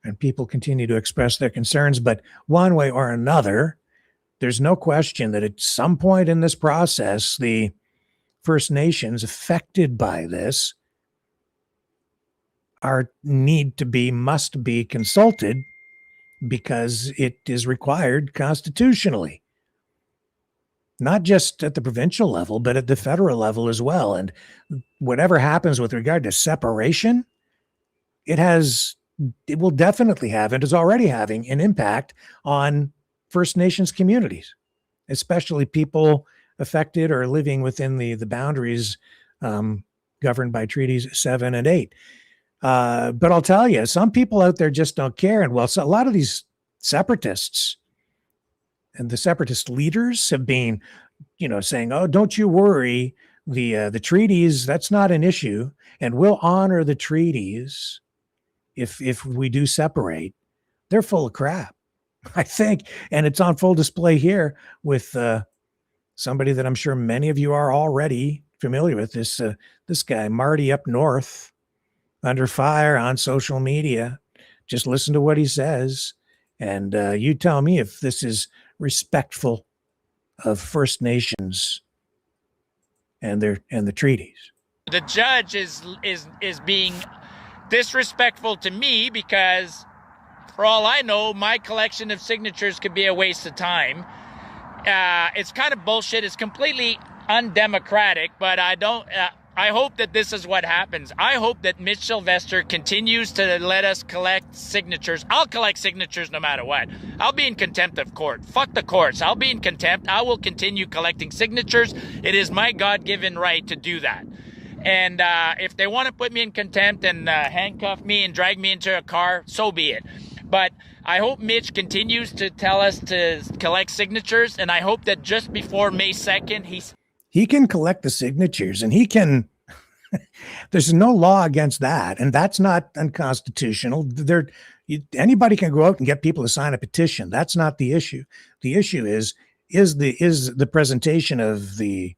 and people continue to express their concerns. But one way or another, there's no question that at some point in this process, the First Nations affected by this must be consulted because it is required constitutionally. Not just at the provincial level, but at the federal level as well. And whatever happens with regard to separation, it will definitely have, and is already having, an impact on First Nations communities, especially people affected or living within the boundaries governed by Treaties 7 and 8. But I'll tell you, some people out there just don't care. And so a lot of these separatists and the separatist leaders have been, saying, "Oh, don't you worry, the treaties, that's not an issue, and we'll honor the treaties if we do separate." They're full of crap, I think, and it's on full display here with somebody that I'm sure many of you are already familiar with. This guy Marty up north, under fire on social media. Just listen to what he says, and you tell me if this is respectful of First Nations and the treaties. The judge is being disrespectful to me because, for all I know, my collection of signatures could be a waste of time. It's kind of bullshit. It's completely undemocratic, but I hope that this is what happens. I hope that Mitch Sylvester continues to let us collect signatures. I'll collect signatures no matter what. I'll be in contempt of court. Fuck the courts. I'll be in contempt. I will continue collecting signatures. It is my God-given right to do that. And if they want to put me in contempt and handcuff me and drag me into a car, so be it. But I hope Mitch continues to tell us to collect signatures, and I hope that just before May 2nd, he can collect the signatures, and he can. There's no law against that, and that's not unconstitutional. Anybody can go out and get people to sign a petition. That's not the issue. The issue is the presentation of a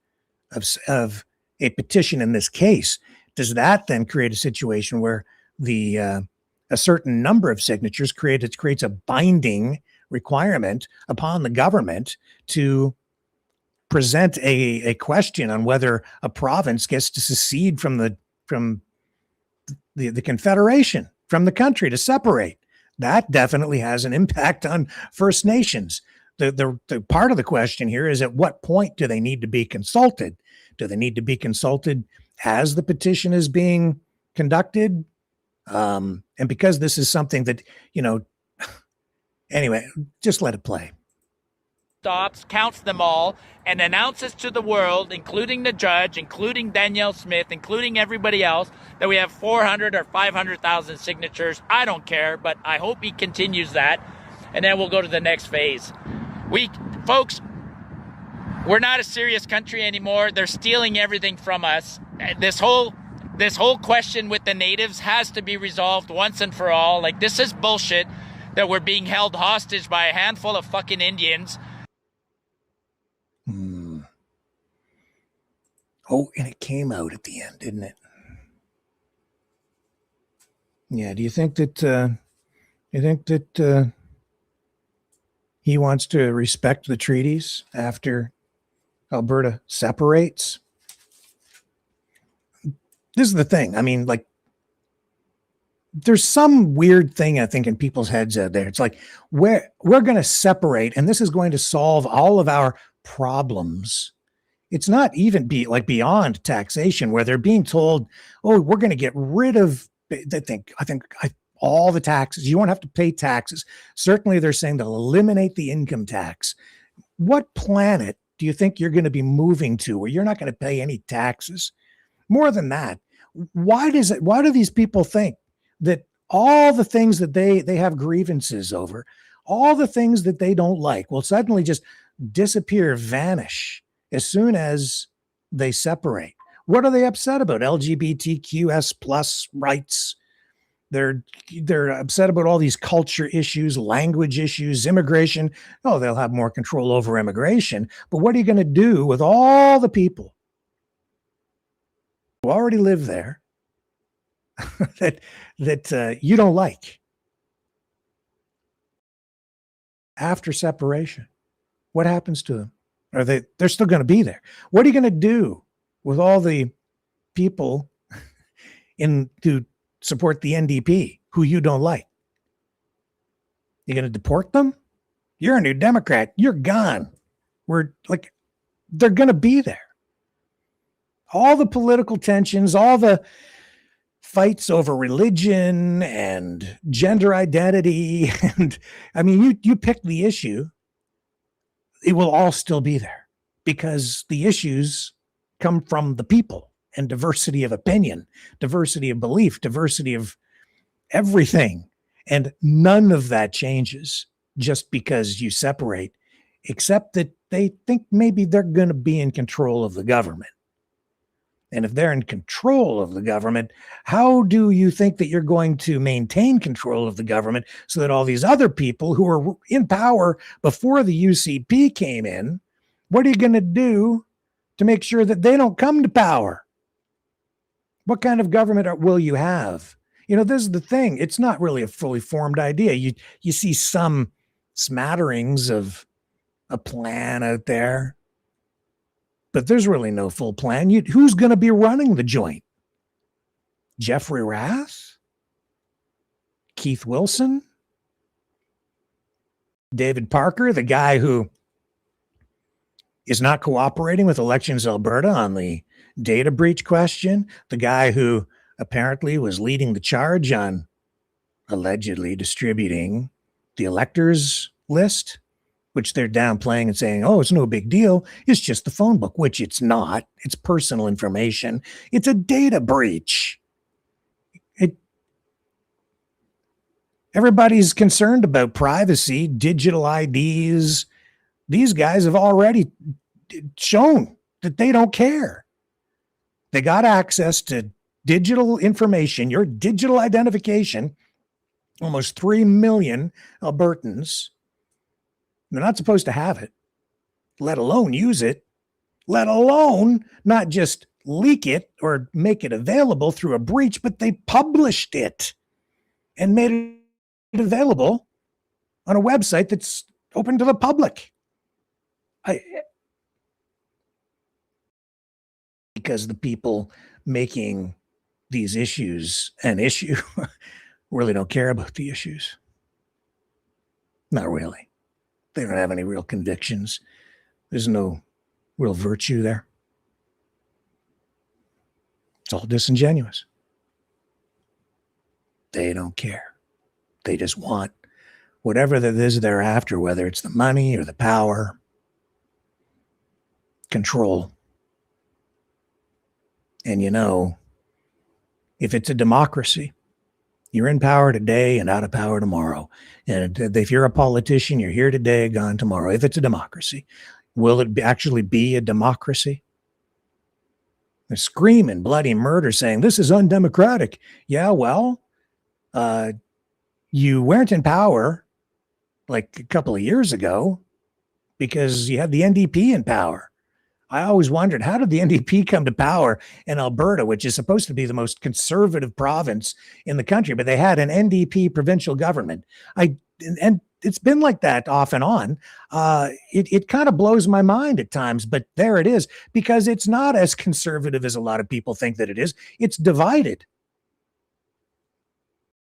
petition in this case. Does that then create a situation where a certain number of signatures creates a binding requirement upon the government to present a question on whether a province gets to secede from the Confederation, from the country, to separate. That definitely has an impact on First Nations. The part of the question here is, at what point do they need to be consulted? Do they need to be consulted as the petition is being conducted? And because this is something that, anyway, just let it play. Stops, counts them all, and announces to the world, including the judge, including Danielle Smith, including everybody else, that we have 400 or 500,000 signatures. I don't care, but I hope he continues that, and then we'll go to the next phase. Folks, we're not a serious country anymore. They're stealing everything from us. This whole question with the natives has to be resolved once and for all. Like, this is bullshit that we're being held hostage by a handful of fucking Indians. Oh, and it came out at the end, didn't it? Yeah. Do you think that he wants to respect the treaties after Alberta separates? This is the thing. I mean, like, there's some weird thing, I think, in people's heads out there. It's like, we're going to separate, and this is going to solve all of our problems. It's not even beyond taxation, where they're being told, oh, we're going to get rid of, I think all the taxes. You won't have to pay taxes. Certainly they're saying they'll eliminate the income tax. What planet do you think you're going to be moving to where you're not going to pay any taxes? More than that, why do these people think that all the things that they have grievances over, all the things that they don't like, will suddenly just disappear, vanish as soon as they separate? What are they upset about? LGBTQS plus rights. They're upset about all these culture issues, language issues, immigration. Oh, they'll have more control over immigration. But what are you going to do with all the people who already live there that you don't like after separation? What happens to them? They're still going to be there. What are you going to do with all the people who support the NDP who you don't like? You going to deport them? You're a New Democrat. You're gone. They're going to be there. All the political tensions, all the fights over religion and gender identity, and I mean, you pick the issue, it will all still be there, because the issues come from the people, and diversity of opinion, diversity of belief, diversity of everything. And none of that changes just because you separate, except that they think maybe they're going to be in control of the government. And if they're in control of the government, how do you think that you're going to maintain control of the government so that all these other people who were in power before the UCP came in, what are you going to do to make sure that they don't come to power? What kind of government will you have? This is the thing. It's not really a fully formed idea. You see some smatterings of a plan out there, but there's really no full plan. Who's going to be running the joint? Jeffrey Rath? Keith Wilson? David Parker, the guy who is not cooperating with Elections Alberta on the data breach question, the guy who apparently was leading the charge on allegedly distributing the electors list, which they're downplaying and saying, oh, it's no big deal. It's just the phone book, which it's not. It's personal information. It's a data breach. Everybody's concerned about privacy, digital IDs. These guys have already shown that they don't care. They got access to digital information, your digital identification, almost 3 million Albertans. They're not supposed to have it, let alone use it, let alone not just leak it or make it available through a breach, but they published it and made it available on a website that's open to the public. Because the people making these issues an issue really don't care about the issues. Not really. They don't have any real convictions. There's no real virtue there. It's all disingenuous. They don't care. They just want whatever that is they're after, whether it's the money or the power, control. And you know, if it's a democracy, you're in power today and out of power tomorrow. And if you're a politician, you're here today, gone tomorrow. If it's a democracy, will it actually be a democracy? They're screaming bloody murder, saying this is undemocratic. Yeah, well, you weren't in power like a couple of years ago because you had the NDP in power. I always wondered, how did the NDP come to power in Alberta, which is supposed to be the most conservative province in the country, but they had an NDP provincial government. And it's been like that off and on. It kind of blows my mind at times, but there it is, because it's not as conservative as a lot of people think that it is. It's divided.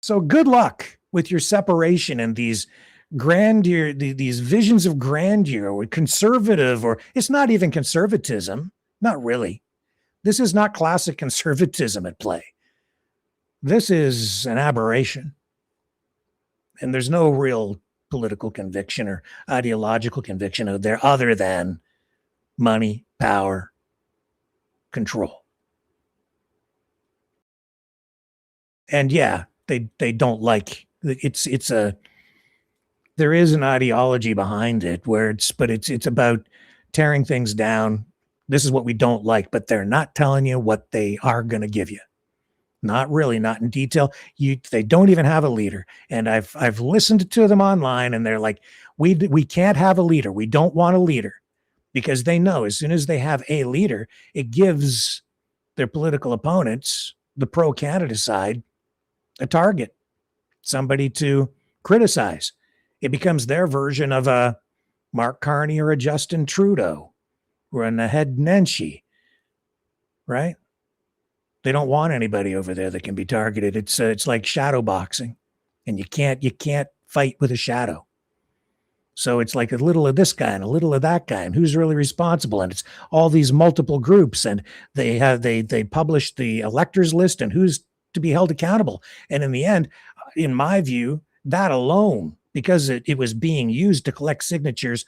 So good luck with your separation and these grandeur, these visions of grandeur, or conservative, or it's not even conservatism. Not really. This is not classic conservatism at play. This is an aberration. And there's no real political conviction or ideological conviction out there other than money, power, control. And yeah, they don't like there is an ideology behind it where it's about tearing things down. This is what we don't like, but they're not telling you what they are going to give you. Not really, not in detail. They don't even have a leader. And I've listened to them online, and they're like, we can't have a leader. We don't want a leader, because they know as soon as they have a leader, it gives their political opponents, the pro-Canada side, a target, somebody to criticize. It becomes their version of a Mark Carney or a Justin Trudeau or a Naheed Nenshi, right? They don't want anybody over there that can be targeted. It's like shadow boxing, and you can't fight with a shadow. So it's like a little of this guy and a little of that guy, and who's really responsible? And it's all these multiple groups, and they publish the electors list and who's to be held accountable. And in the end, in my view, that alone, because it was being used to collect signatures,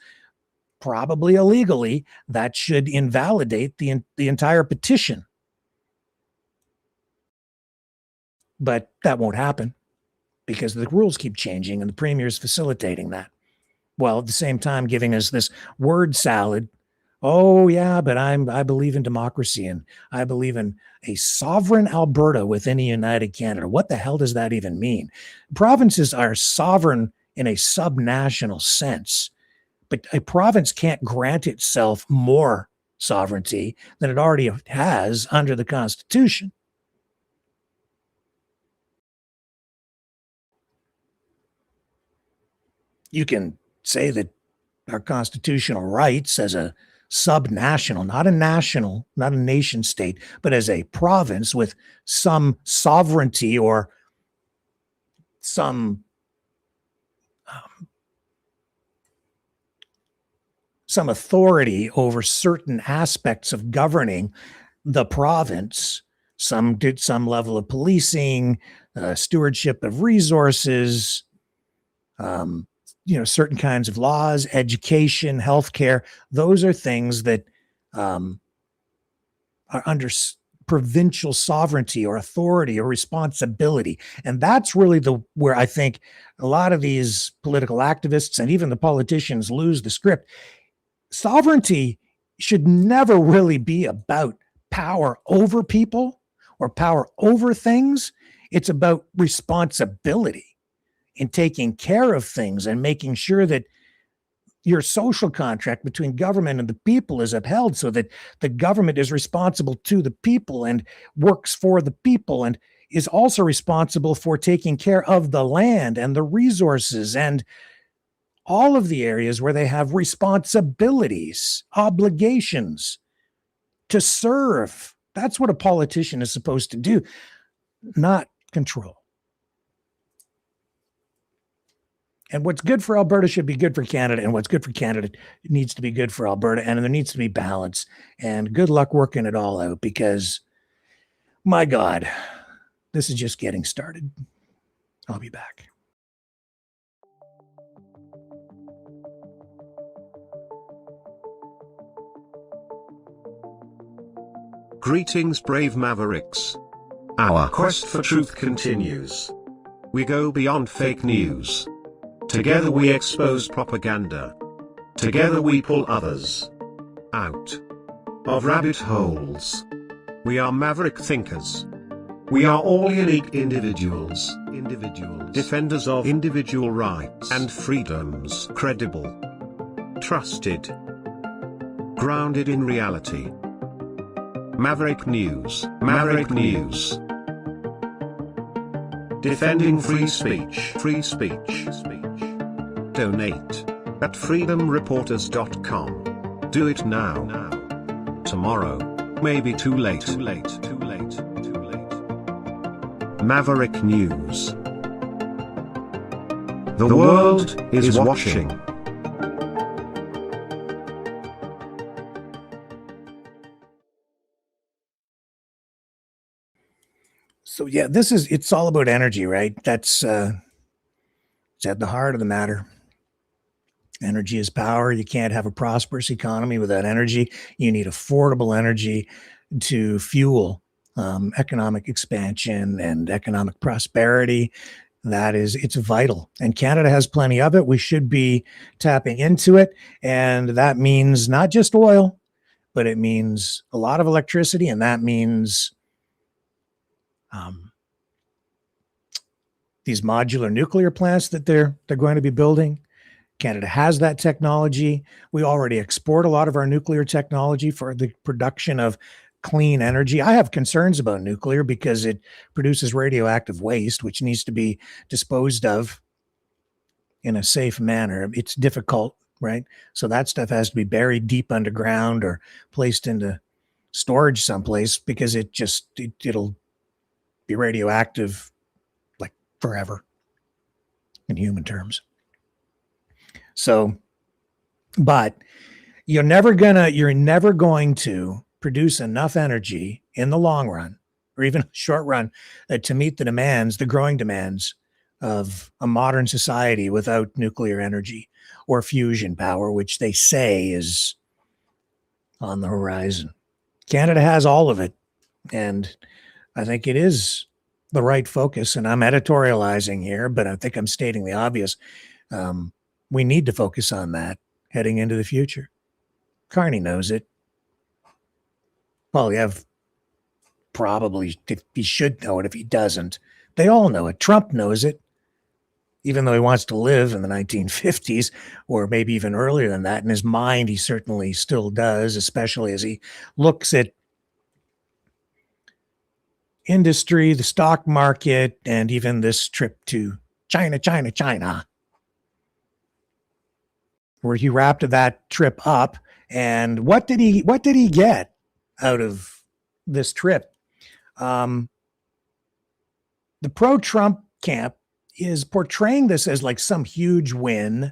probably illegally, that should invalidate the entire petition. But that won't happen because the rules keep changing, and the premier is facilitating that, while at the same time giving us this word salad. Oh yeah, but I believe in democracy, and I believe in a sovereign Alberta within a united Canada. What the hell does that even mean? Provinces are sovereign in a subnational sense, but a province can't grant itself more sovereignty than it already has under the Constitution. You can say that our constitutional rights as a subnational, not a national, not a nation state, but as a province with some sovereignty or some authority over certain aspects of governing the province. Some did some level of policing, stewardship of resources, certain kinds of laws, education, healthcare. Those are things that are under provincial sovereignty or authority or responsibility. And that's really where I think a lot of these political activists and even the politicians lose the script. Sovereignty should never really be about power over people or power over things. It's about responsibility in taking care of things and making sure that your social contract between government and the people is upheld, so that the government is responsible to the people and works for the people and is also responsible for taking care of the land and the resources and all of the areas where they have responsibilities, obligations to serve. That's what a politician is supposed to do, not control. And what's good for Alberta should be good for Canada, and what's good for Canada needs to be good for Alberta, and there needs to be balance. And good luck working it all out, because, my God, this is just getting started. I'll be back. Greetings, brave Mavericks. Our quest for truth continues. We go beyond fake news. Together we expose propaganda. Together we pull others out of rabbit holes. We are maverick thinkers. We are all unique individuals, defenders of individual rights and freedoms, credible, trusted, grounded in reality. Maverick News, Maverick News. Defending free speech, Donate at freedomreporters.com. Do it now. Tomorrow may be too late. Maverick News. The world is watching. So yeah, it's all about energy, right? That's it's at the heart of the matter. Energy is power. You can't have a prosperous economy without energy. You need affordable energy to fuel economic expansion and economic prosperity. It's vital. And Canada has plenty of it. We should be tapping into it. And that means not just oil, but it means a lot of electricity. And that means these modular nuclear plants that they're going to be building. Canada has that technology. We already export a lot of our nuclear technology for the production of clean energy. I have concerns about nuclear because it produces radioactive waste, which needs to be disposed of in a safe manner. It's difficult, right? So that stuff has to be buried deep underground or placed into storage someplace, because it'll be radioactive like forever in human terms. So, but you're never going to produce enough energy in the long run, or even short run, to meet the growing demands of a modern society without nuclear energy or fusion power, which they say is on the horizon. Canada has all of it, and I think it is the right focus. And I'm editorializing here, but I think I'm stating the obvious. We need to focus on that heading into the future. Carney knows it. Well, he should know it if he doesn't. They all know it. Trump knows it, even though he wants to live in the 1950s or maybe even earlier than that. In his mind, he certainly still does, especially as he looks at industry, the stock market, and even this trip to China, where he wrapped that trip up. And what did he get out of this trip? The pro-Trump camp is portraying this as like some huge win,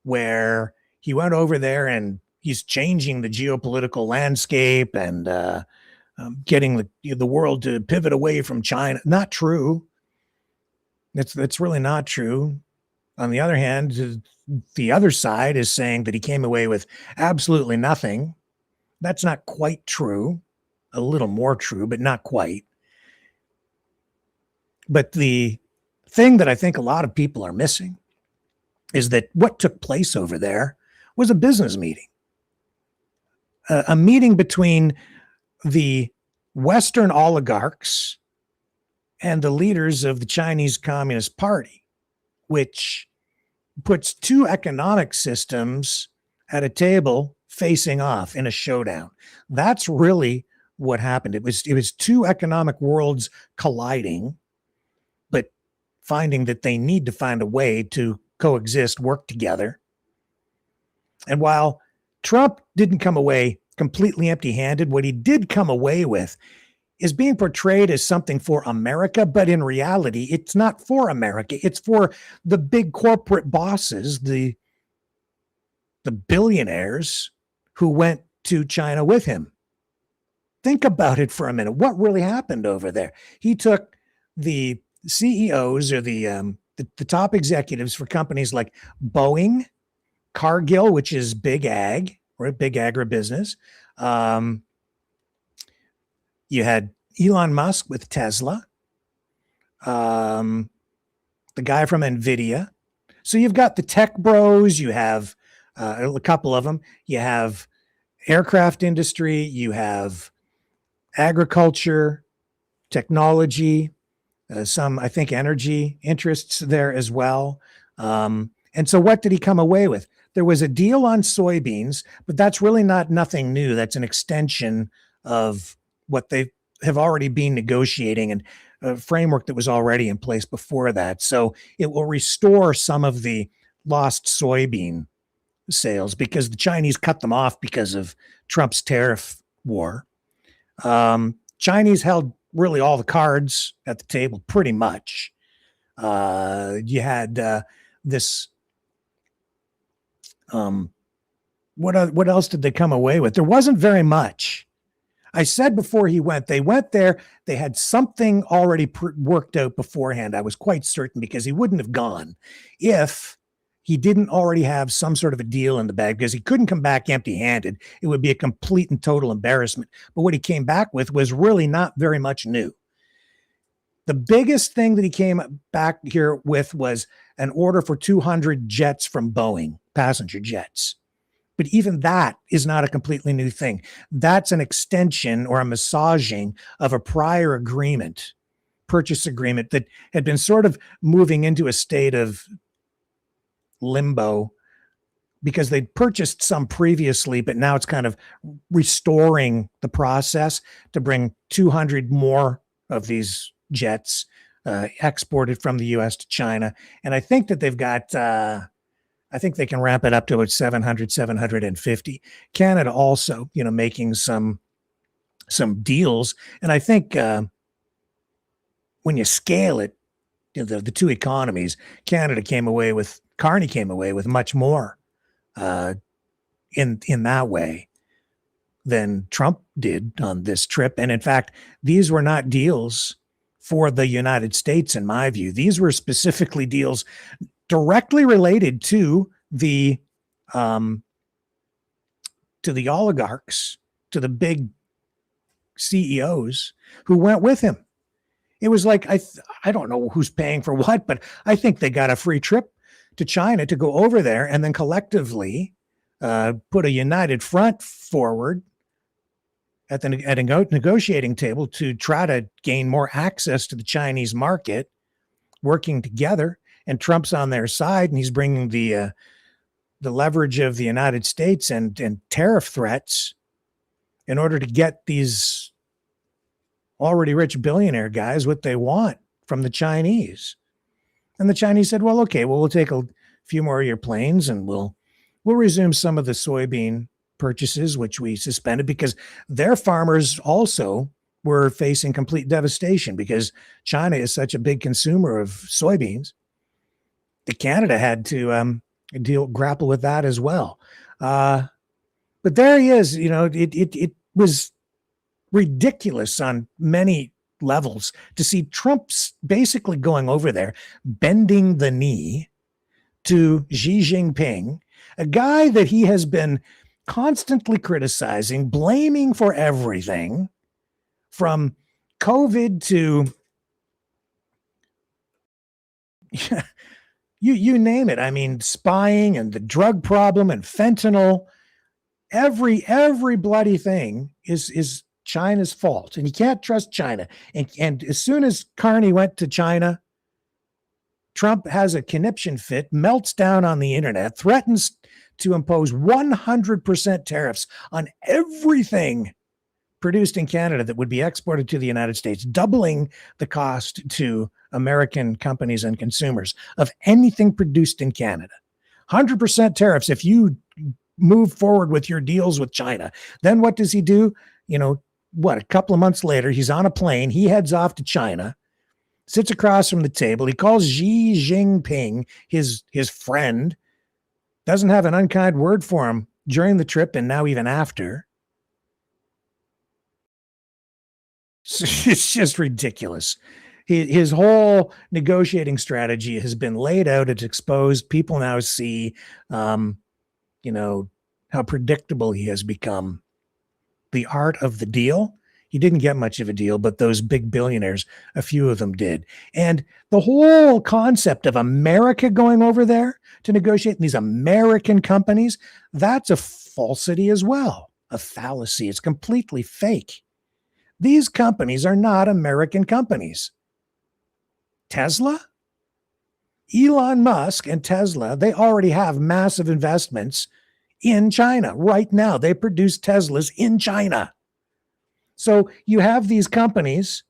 where he went over there and he's changing the geopolitical landscape and getting the world to pivot away from China. Not true. That's really not true. On the other hand, the other side is saying that he came away with absolutely nothing. That's not quite true. A little more true, but not quite. But the thing that I think a lot of people are missing is that what took place over there was a business meeting. A meeting between the Western oligarchs and the leaders of the Chinese Communist Party, which puts two economic systems at a table facing off in a showdown. That's really what happened. It was two economic worlds colliding, but finding that they need to find a way to coexist, work together, And while Trump didn't come away completely empty-handed, what he did come away with is being portrayed as something for America, but in reality, it's not for America. It's for the big corporate bosses, the billionaires who went to China with him. Think about it for a minute. What really happened over there? He took the CEOs or the top executives for companies like Boeing, Cargill, which is big ag, or big agribusiness. You had Elon Musk with Tesla, the guy from NVIDIA. So you've got the tech bros, you have a couple of them, you have aircraft industry, you have agriculture, technology, some, I think, energy interests there as well. And so what did he come away with? There was a deal on soybeans, but that's really nothing new. That's an extension of what they have already been negotiating and a framework that was already in place before that. So it will restore some of the lost soybean sales because the Chinese cut them off because of Trump's tariff war. Chinese held really all the cards at the table pretty much. You had this. What else did they come away with? There wasn't very much. I said before he went, they went there, they had something already worked out beforehand. I was quite certain because he wouldn't have gone if he didn't already have some sort of a deal in the bag, because he couldn't come back empty-handed. It would be a complete and total embarrassment. But what he came back with was really not very much new. The biggest thing that he came back here with was an order for 200 jets from Boeing, passenger jets. But even that is not a completely new thing. That's an extension or a massaging of a prior agreement, purchase agreement that had been sort of moving into a state of limbo because they'd purchased some previously, but now it's kind of restoring the process to bring 200 more of these jets exported from the U.S. to China. And I think that they've got... I think they can ramp it up to about 700, 750. Canada also, making some deals. And I think when you scale it, the two economies, Carney came away with much more in that way than Trump did on this trip. And in fact, these were not deals for the United States, in my view. These were specifically deals directly related to the oligarchs, to the big CEOs who went with him. It was like, I don't know who's paying for what, but I think they got a free trip to China to go over there and then collectively put a united front forward at a negotiating table to try to gain more access to the Chinese market, working together. And Trump's on their side, and he's bringing the leverage of the United States and tariff threats in order to get these already rich billionaire guys what they want from the Chinese. And the Chinese said, well, okay, we'll take a few more of your planes and we'll resume some of the soybean purchases, which we suspended because their farmers also were facing complete devastation because China is such a big consumer of soybeans. Canada had to grapple with that as well. But there he is. It was ridiculous on many levels to see Trump's basically going over there, bending the knee to Xi Jinping, a guy that he has been constantly criticizing, blaming for everything from COVID to you name it. I mean, spying and the drug problem and fentanyl, every bloody thing is China's fault. And you can't trust China. And as soon as Carney went to China, Trump has a conniption fit, melts down on the internet, threatens to impose 100% tariffs on everything produced in Canada that would be exported to the United States, doubling the cost to American companies and consumers of anything produced in Canada. 100% tariffs if you move forward with your deals with China. Then what does he do? A couple of months later, he's on a plane. He heads off to China, sits across from the table. He calls Xi Jinping his friend, doesn't have an unkind word for him during the trip and now even after. It's just ridiculous. His whole negotiating strategy has been laid out. It's exposed. People now see, how predictable he has become. The art of the deal. He didn't get much of a deal, but those big billionaires, a few of them did. And the whole concept of America going over there to negotiate these American companies, that's a falsity as well, a fallacy. It's completely fake. These companies are not American companies. Tesla, Elon Musk and Tesla, they already have massive investments in China right now. They produce Teslas in China. So you have these companies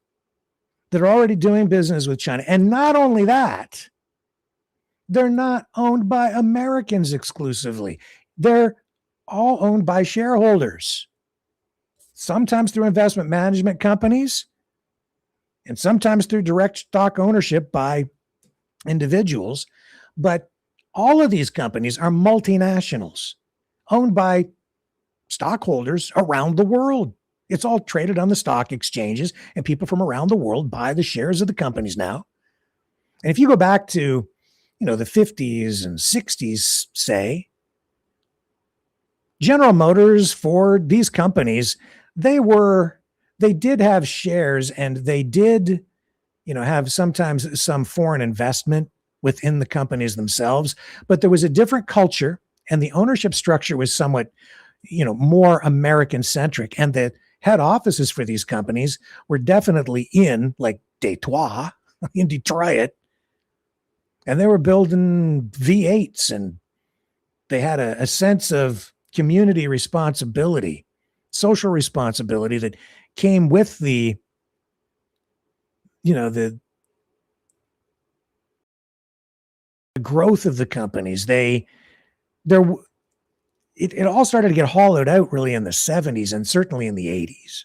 that are already doing business with China. And not only that, they're not owned by Americans exclusively. They're all owned by shareholders, sometimes through investment management companies, and sometimes through direct stock ownership by individuals. But all of these companies are multinationals owned by stockholders around the world. It's all traded on the stock exchanges, and people from around the world buy the shares of the companies now. And if you go back to, the 50s and 60s, say, General Motors, Ford, these companies, they did have shares, and they did, have sometimes some foreign investment within the companies themselves, but there was a different culture, and the ownership structure was somewhat, more American centric. And the head offices for these companies were definitely in like Detroit, in Detroit, and they were building V8s, and they had a sense of community responsibility, social responsibility that came with the growth of the companies. It all started to get hollowed out really in the 70s and certainly in the 80s,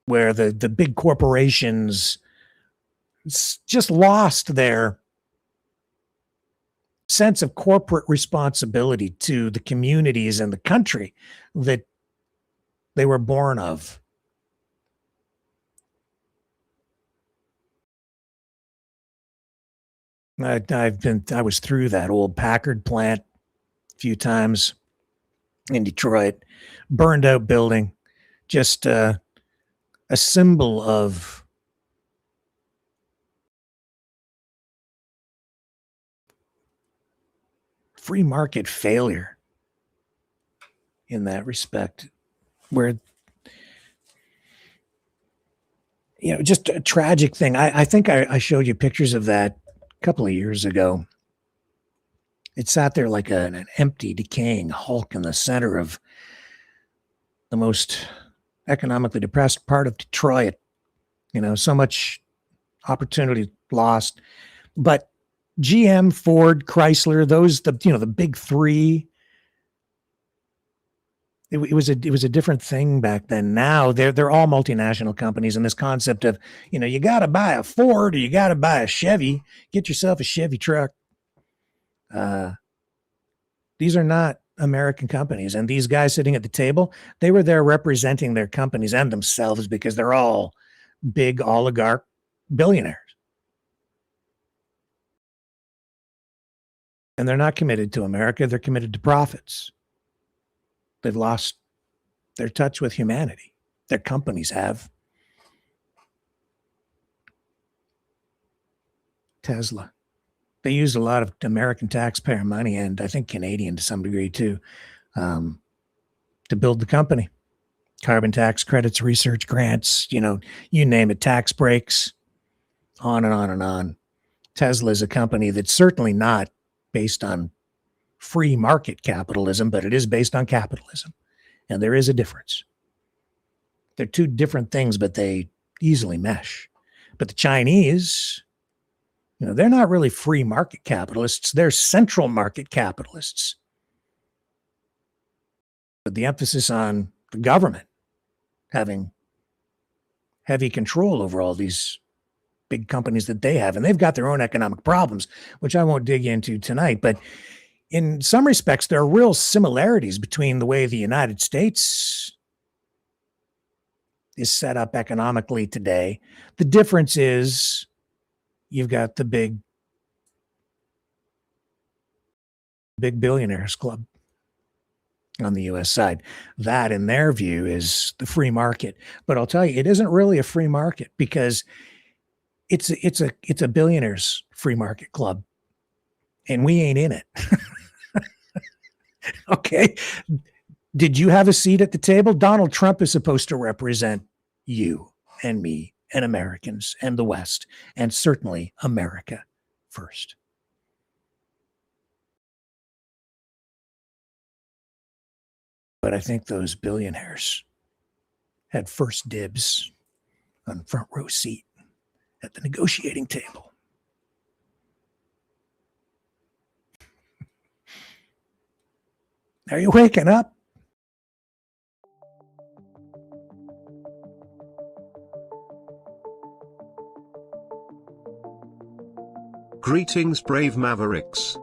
where the big corporations just lost their sense of corporate responsibility to the communities and the country that they were born of. I was through that old Packard plant a few times in Detroit, burned out building, just a symbol of free market failure in that respect, where, just a tragic thing. I think I showed you pictures of that a couple of years ago. It sat there like an empty, decaying hulk in the center of the most economically depressed part of Detroit. So much opportunity lost. But GM, Ford, Chrysler, the big three. It was a different thing back then. Now they're all multinational companies, and this concept of, you got to buy a Ford or you got to buy a Chevy. Get yourself a Chevy truck. These are not American companies, and these guys sitting at the table, they were there representing their companies and themselves because they're all big oligarch billionaires. And they're not committed to America. They're committed to profits. They've lost their touch with humanity. Their companies have. Tesla. They used a lot of American taxpayer money, and I think Canadian to some degree too, to build the company. Carbon tax credits, research grants, you name it, tax breaks, on and on and on. Tesla is a company that's certainly not based on free market capitalism, but it is based on capitalism. And there is a difference. They're two different things, but they easily mesh. But the Chinese, they're not really free market capitalists. They're central market capitalists. But the emphasis on the government having heavy control over all these big companies that they have, and they've got their own economic problems, which I won't dig into tonight. But in some respects, there are real similarities between the way the United States is set up economically today. The difference is you've got the big billionaires club on the US side. That, in their view, is the free market. But I'll tell you, it isn't really a free market, because it's a billionaires free market club, and we ain't in it. Okay. Did you have a seat at the table? Donald Trump is supposed to represent you and me and Americans and the West, and certainly America first. But I think those billionaires had first dibs on front row seat at the negotiating table. Are you waking up? Greetings, brave Mavericks.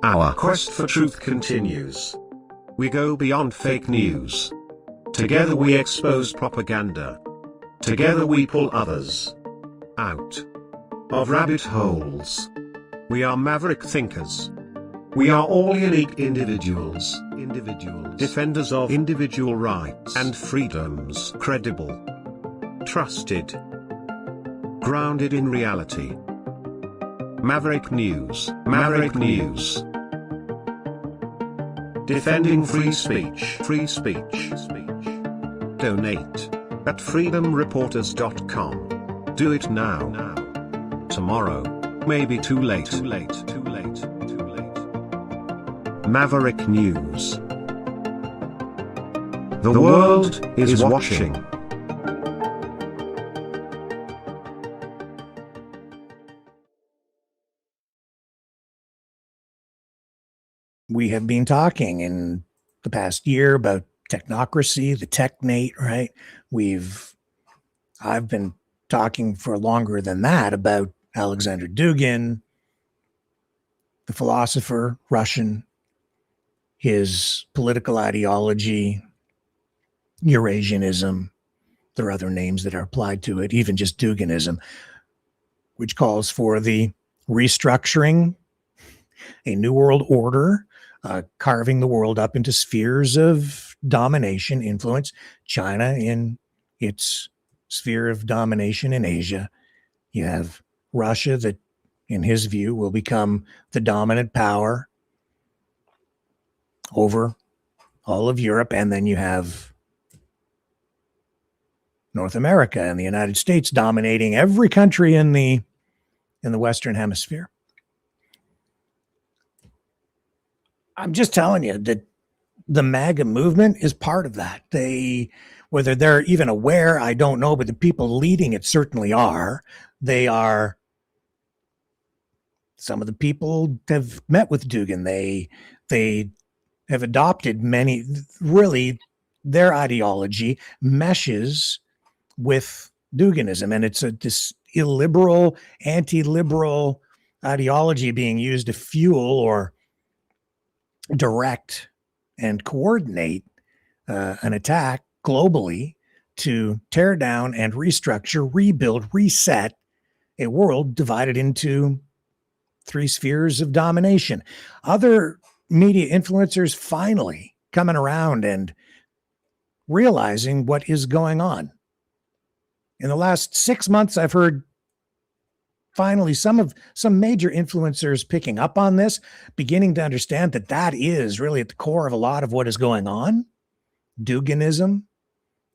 Our quest for truth continues. We go beyond fake news. Together we expose propaganda. Together we pull others out of rabbit holes. We are maverick thinkers. We are all unique individuals, defenders of individual rights and freedoms, credible, trusted, grounded in reality. Maverick News, Maverick News. Defending free speech, free speech. Donate at freedomreporters.com. Do it now. Tomorrow may be too late. Maverick News. The world is watching. We have been talking in the past year about technocracy, the technate, right? I've been talking for longer than that about Alexander Dugin, the philosopher, Russian, his political ideology, Eurasianism. There are other names that are applied to it, even just Duginism, which calls for the restructuring, a new world order, carving the world up into spheres of domination, influence. China in its sphere of domination in Asia. You have Russia that, in his view, will become the dominant power over all of Europe. And then you have North America and the United States dominating every country in the Western Hemisphere. I'm just telling you that the MAGA movement is part of that. Whether they're even aware, I don't know, but the people leading it certainly are. Some of the people have met with Dugin. They have adopted many, really, their ideology meshes with Duginism. And it's this illiberal, anti-liberal ideology being used to fuel or direct and coordinate an attack globally to tear down and restructure, rebuild, reset a world divided into three spheres of domination. Other media influencers finally coming around and realizing what is going on. In the last 6 months, I've heard finally some major influencers picking up on this, beginning to understand that is really at the core of a lot of what is going on. Duginism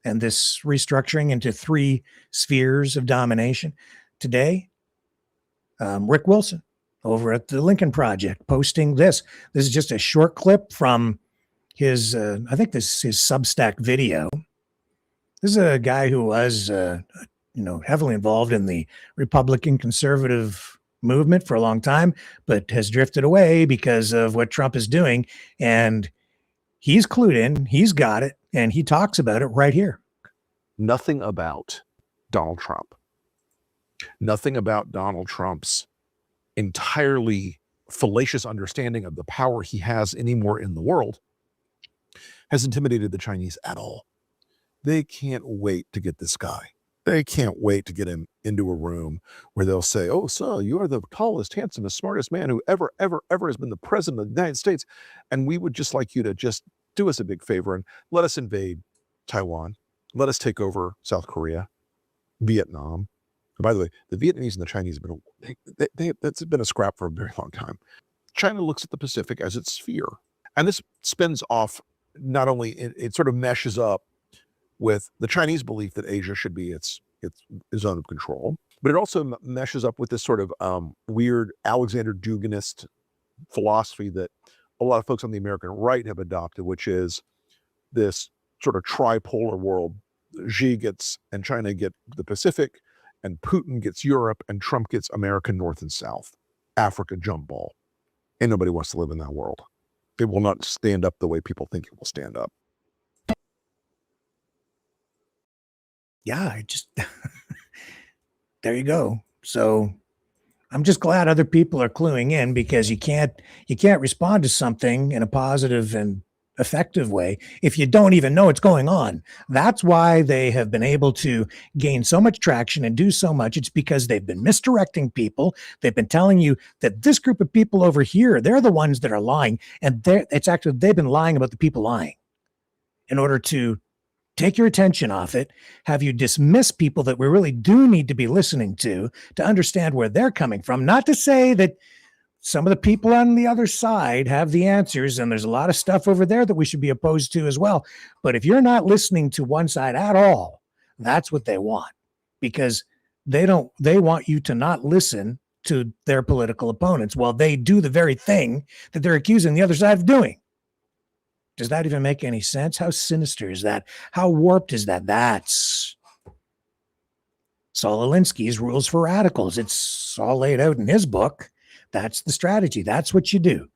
and this restructuring into three spheres of domination. Today, Rick Wilson over at the Lincoln Project posting this. This is just a short clip from his, I think this is his Substack video. This is a guy who was, heavily involved in the Republican conservative movement for a long time, but has drifted away because of what Trump is doing. And He's clued in, he's got it, and he talks about it right here. Nothing about Donald Trump. Nothing about Donald Trump's entirely fallacious understanding of the power he has anymore in the world has intimidated the Chinese at all. They can't wait to get this guy. They can't wait to get him into a room where they'll say, "Oh, sir, you are the tallest, handsomest, smartest man who ever has been the president of the United States. And we would just like you to just do us a big favor and let us invade Taiwan. Let us take over South Korea, Vietnam." And by the way, the Vietnamese and the Chinese have been, that's been a scrap for a very long time. China looks at the Pacific as its sphere. And this spins off, not only, it sort of meshes up with the Chinese belief that Asia should be its zone of control, but it also meshes up with this sort of weird Alexander Duginist philosophy that a lot of folks on the American right have adopted, which is this sort of tripolar world. Xi gets and China get the Pacific, and Putin gets Europe, and Trump gets America North and South, Africa jump ball. And nobody wants to live in that world. It will not stand up the way people think it will stand up. Yeah, I just there you go. So I'm just glad other people are cluing in, because you can't respond to something in a positive and effective way if you don't even know what's going on. That's why they have been able to gain so much traction and do so much. It's because they've been misdirecting people. They've been telling you that this group of people over here, they're the ones that are lying, and they've been lying about the people lying in order to take your attention off it, have you dismiss people that we really do need to be listening to understand where they're coming from. Not to say that some of the people on the other side have the answers, and there's a lot of stuff over there that we should be opposed to as well. But if you're not listening to one side at all, that's what they want, because they want you to not listen to their political opponents while they do the very thing that they're accusing the other side of doing. Does that even make any sense? How sinister is that? How warped is that? That's Saul Alinsky's Rules for Radicals. It's all laid out in his book. That's the strategy. That's what you do.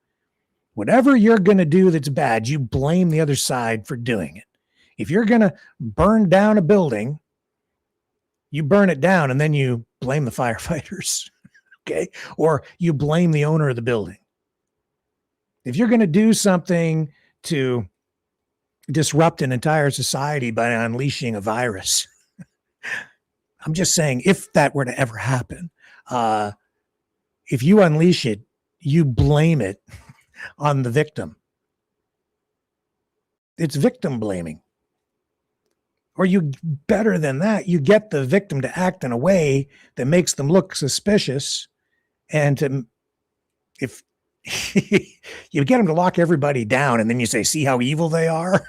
Whatever you're going to do that's bad, you blame the other side for doing it. If you're going to burn down a building, you burn it down and then you blame the firefighters, okay? Or you blame the owner of the building. If you're going to do something to disrupt an entire society by unleashing a virus, I'm just saying, if that were to ever happen, if you unleash it, you blame it on the victim. It's victim blaming. Or you, better than that, you get the victim to act in a way that makes them look suspicious, and if you get them to lock everybody down, and then you say, see how evil they are?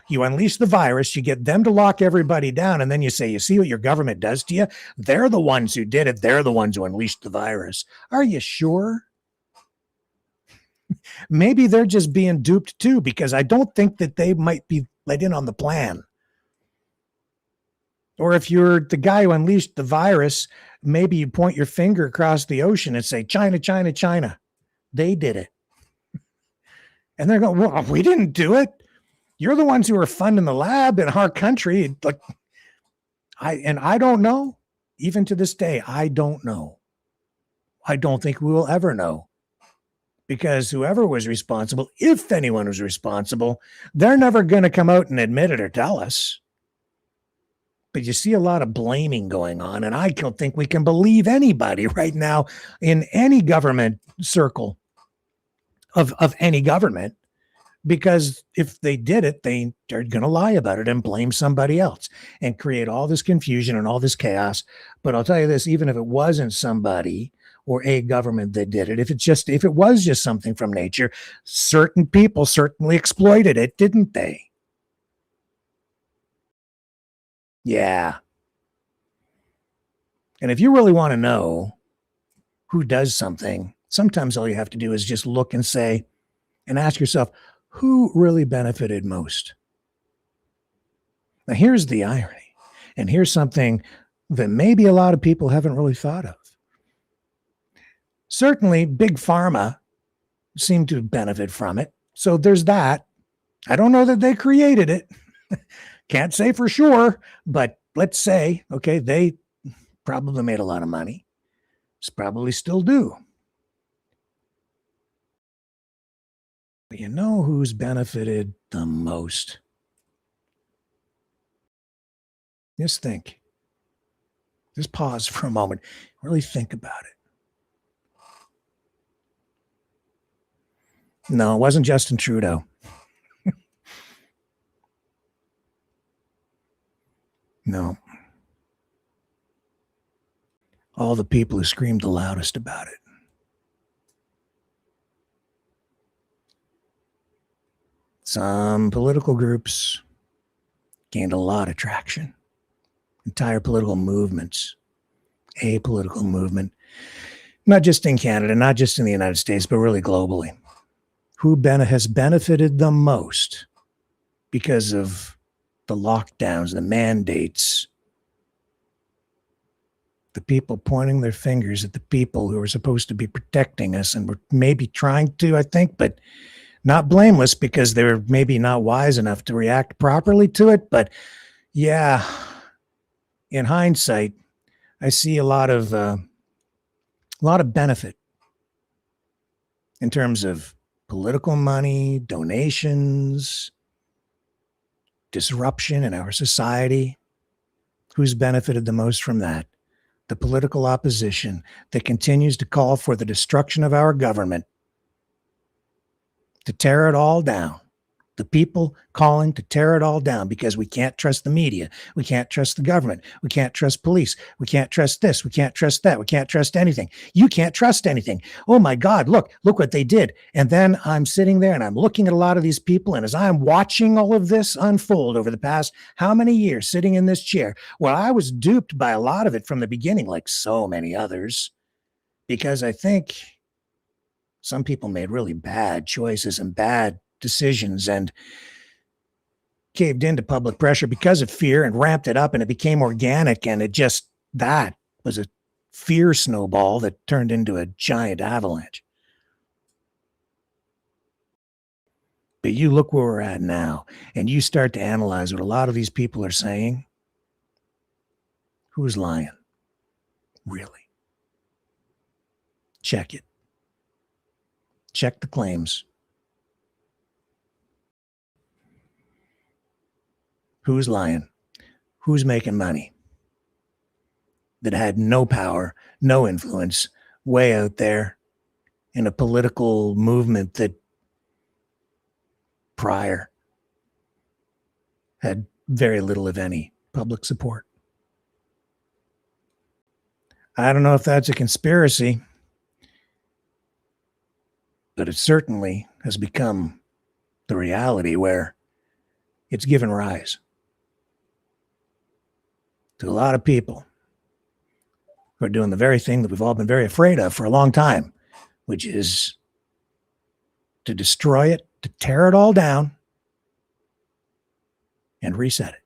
You unleash the virus, you get them to lock everybody down, and then you say, you see what your government does to you? They're the ones who did it. They're the ones who unleashed the virus. Are you sure? Maybe they're just being duped too, because I don't think that they might be let in on the plan. Or if you're the guy who unleashed the virus, maybe you point your finger across the ocean and say, China, China, China. They did it. And they're going, well, we didn't do it. You're the ones who are funding the lab in our country. Like, I don't know. Even to this day, I don't know. I don't think we will ever know. Because whoever was responsible, if anyone was responsible, they're never going to come out and admit it or tell us. But you see a lot of blaming going on, and I don't think we can believe anybody right now in any government circle of any government, because if they did it, they're going to lie about it and blame somebody else and create all this confusion and all this chaos. But I'll tell you this, even if it wasn't somebody or a government that did it, if it was just something from nature, certain people certainly exploited it, didn't they? Yeah. And if you really want to know who does something, sometimes all you have to do is just look and say, and ask yourself, who really benefited most? Now, here's the irony, and here's something that maybe a lot of people haven't really thought of. Certainly, big pharma seemed to benefit from it. So there's that. I don't know that they created it. Can't say for sure, but let's say, okay, they probably made a lot of money. Probably still do. But you know who's benefited the most? Just think. Just pause for a moment. Really think about it. No, it wasn't Justin Trudeau. No. All the people who screamed the loudest about it. Some political groups gained a lot of traction. Entire political movements, a political movement, not just in Canada, not just in the United States, but really globally. Who has benefited the most because of the lockdowns, the mandates, the people pointing their fingers at the people who are supposed to be protecting us and were maybe trying to, I think, but not blameless because they were maybe not wise enough to react properly to it. But yeah, in hindsight, I see a lot of benefit in terms of political money, donations, disruption in our society. Who's benefited the most from that? The political opposition that continues to call for the destruction of our government, to tear it all down. The people calling to tear it all down because we can't trust the media. We can't trust the government. We can't trust police. We can't trust this. We can't trust that. We can't trust anything. You can't trust anything. Oh my God, look what they did. And then I'm sitting there and I'm looking at a lot of these people. And as I'm watching all of this unfold over the past how many years sitting in this chair, well, I was duped by a lot of it from the beginning, like so many others, because I think some people made really bad choices and bad decisions and caved into public pressure because of fear and ramped it up, and it became organic, and that was a fear snowball that turned into a giant avalanche. But you look where we're at now and you start to analyze what a lot of these people are saying. Who's lying? Really? Check it. Check the claims. Who's lying? Who's making money? That had no power, no influence, way out there in a political movement that prior had very little, if any, public support. I don't know if that's a conspiracy, but it certainly has become the reality where it's given rise to a lot of people who are doing the very thing that we've all been very afraid of for a long time, which is to destroy it, to tear it all down, and reset it.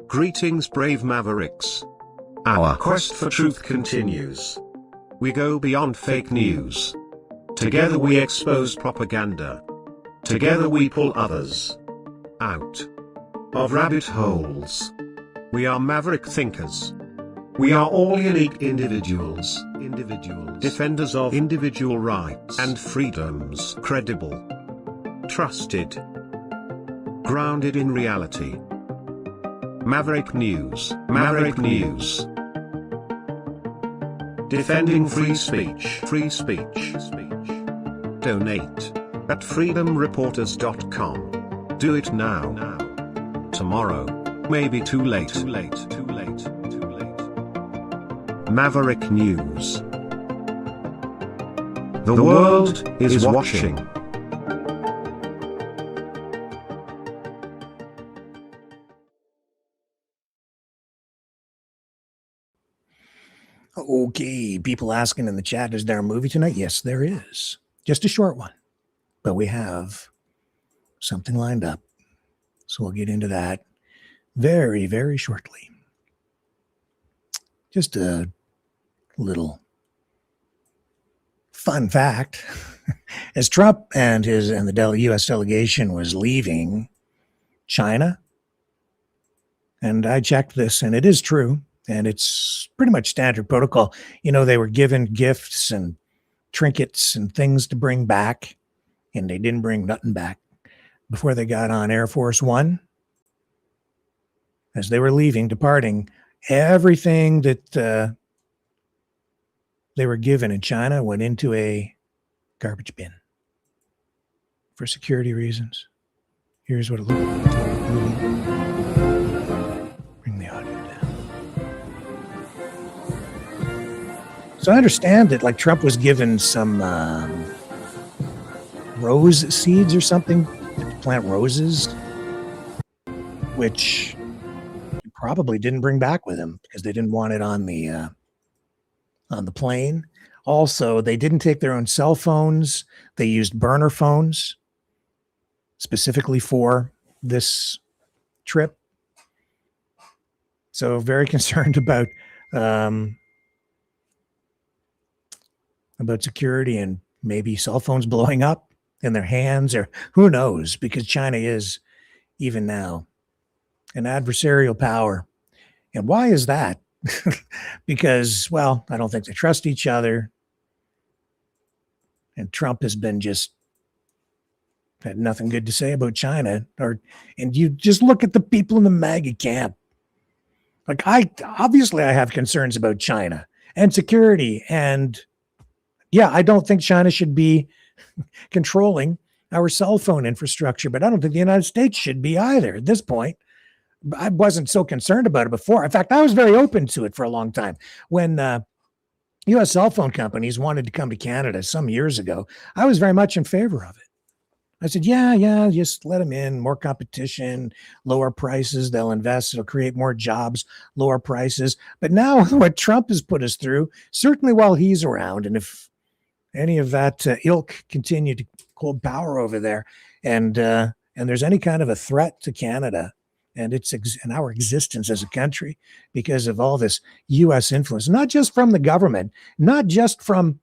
Greetings, brave Mavericks. Our quest for truth continues. We go beyond fake news. Together we expose propaganda. Together we pull others out of rabbit holes. We are maverick thinkers. We are all unique individuals. Defenders of individual rights and freedoms. Credible. Trusted. Grounded in reality. Maverick News. Maverick News. Defending free speech. Free speech. Donate at freedomreporters.com. Do it now. Tomorrow may be too late. Maverick News. The world is watching. Okay, people asking in the chat, is there a movie tonight? Yes, there is. Just a short one. But we have something lined up. So we'll get into that very, very shortly. Just a little fun fact. As Trump and the U.S. delegation was leaving China, and I checked this, and it is true, and it's pretty much standard protocol. You know, they were given gifts and trinkets and things to bring back, and they didn't bring nothing back before they got on Air Force One. As they were leaving, departing, everything that they were given in China went into a garbage bin for security reasons. Here's what it looked like. Bring the audio down. So I understand that, like, Trump was given some rose seeds or something to plant roses, which he probably didn't bring back with him because they didn't want it on the plane. Also, they didn't take their own cell phones. They used burner phones specifically for this trip. So very concerned about security and maybe cell phones blowing up in their hands, or who knows, because China is, even now, an adversarial power. And why is that? Because, well, I don't think they trust each other. And Trump has been just had nothing good to say about China. And you just look at the people in the MAGA camp. Like, I have concerns about China and security. And yeah, I don't think China should be controlling our cell phone infrastructure, but I don't think the United States should be either at this point. I wasn't so concerned about it before. In fact, I was very open to it for a long time. When U.S. cell phone companies wanted to come to Canada some years ago, I was very much in favor of it. I said, yeah, just let them in, more competition, lower prices, they'll invest, it'll create more jobs, lower prices. But now what Trump has put us through, certainly while he's around, and if any of that ilk continue to hold power over there, and there's any kind of a threat to Canada and and our existence as a country because of all this U.S. influence, not just from the government, not just from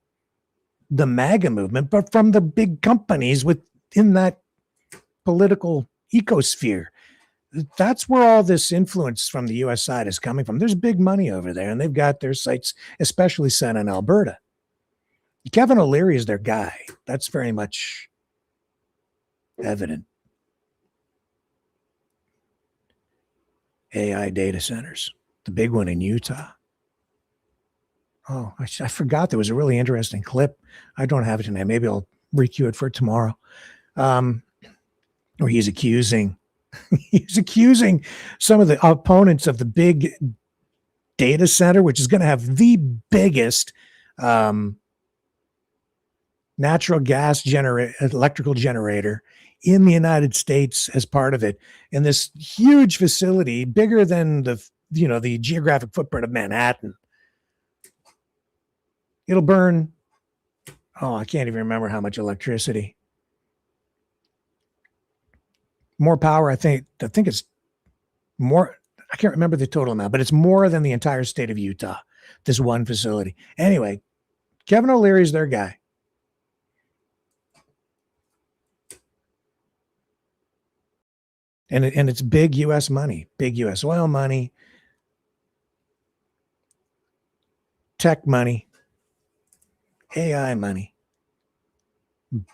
the MAGA movement, but from the big companies within that political ecosphere. That's where all this influence from the U.S. side is coming from. There's big money over there, and they've got their sights especially set on Alberta. Kevin O'Leary is their guy. That's very much evident. AI data centers, the big one in Utah. Oh, I forgot there was a really interesting clip. I don't have it tonight. Maybe I'll re-cue it for tomorrow. Where he's accusing some of the opponents of the big data center, which is going to have the biggest natural gas electrical generator in the United States as part of it, in this huge facility, bigger than the geographic footprint of Manhattan. It'll burn, I can't even remember how much electricity. More power, I think it's more, I can't remember the total amount, but it's more than the entire state of Utah, this one facility. Anyway, Kevin O'Leary is their guy. And it's big U.S. money, big U.S. oil money, tech money, AI money,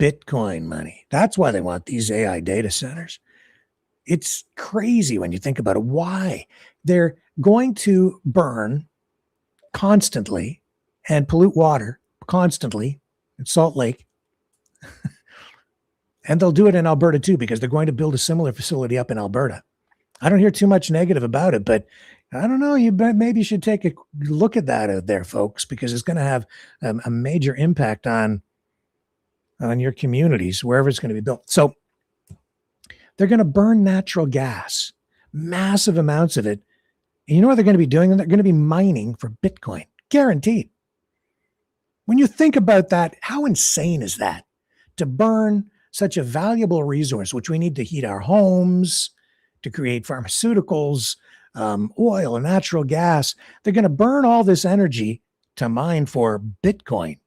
Bitcoin money. That's why they want these AI data centers. It's crazy when you think about it. Why? They're going to burn constantly and pollute water constantly in Salt Lake. And they'll do it in Alberta too, because they're going to build a similar facility up in Alberta. I don't hear too much negative about it, but I don't know. Maybe you should take a look at that out there, folks, because it's going to have a major impact on your communities, wherever it's going to be built. So they're going to burn natural gas, massive amounts of it. And you know what they're going to be doing? They're going to be mining for Bitcoin, guaranteed. When you think about that, how insane is that? To burn such a valuable resource, which we need to heat our homes, to create pharmaceuticals, oil and natural gas. They're going to burn all this energy to mine for Bitcoin,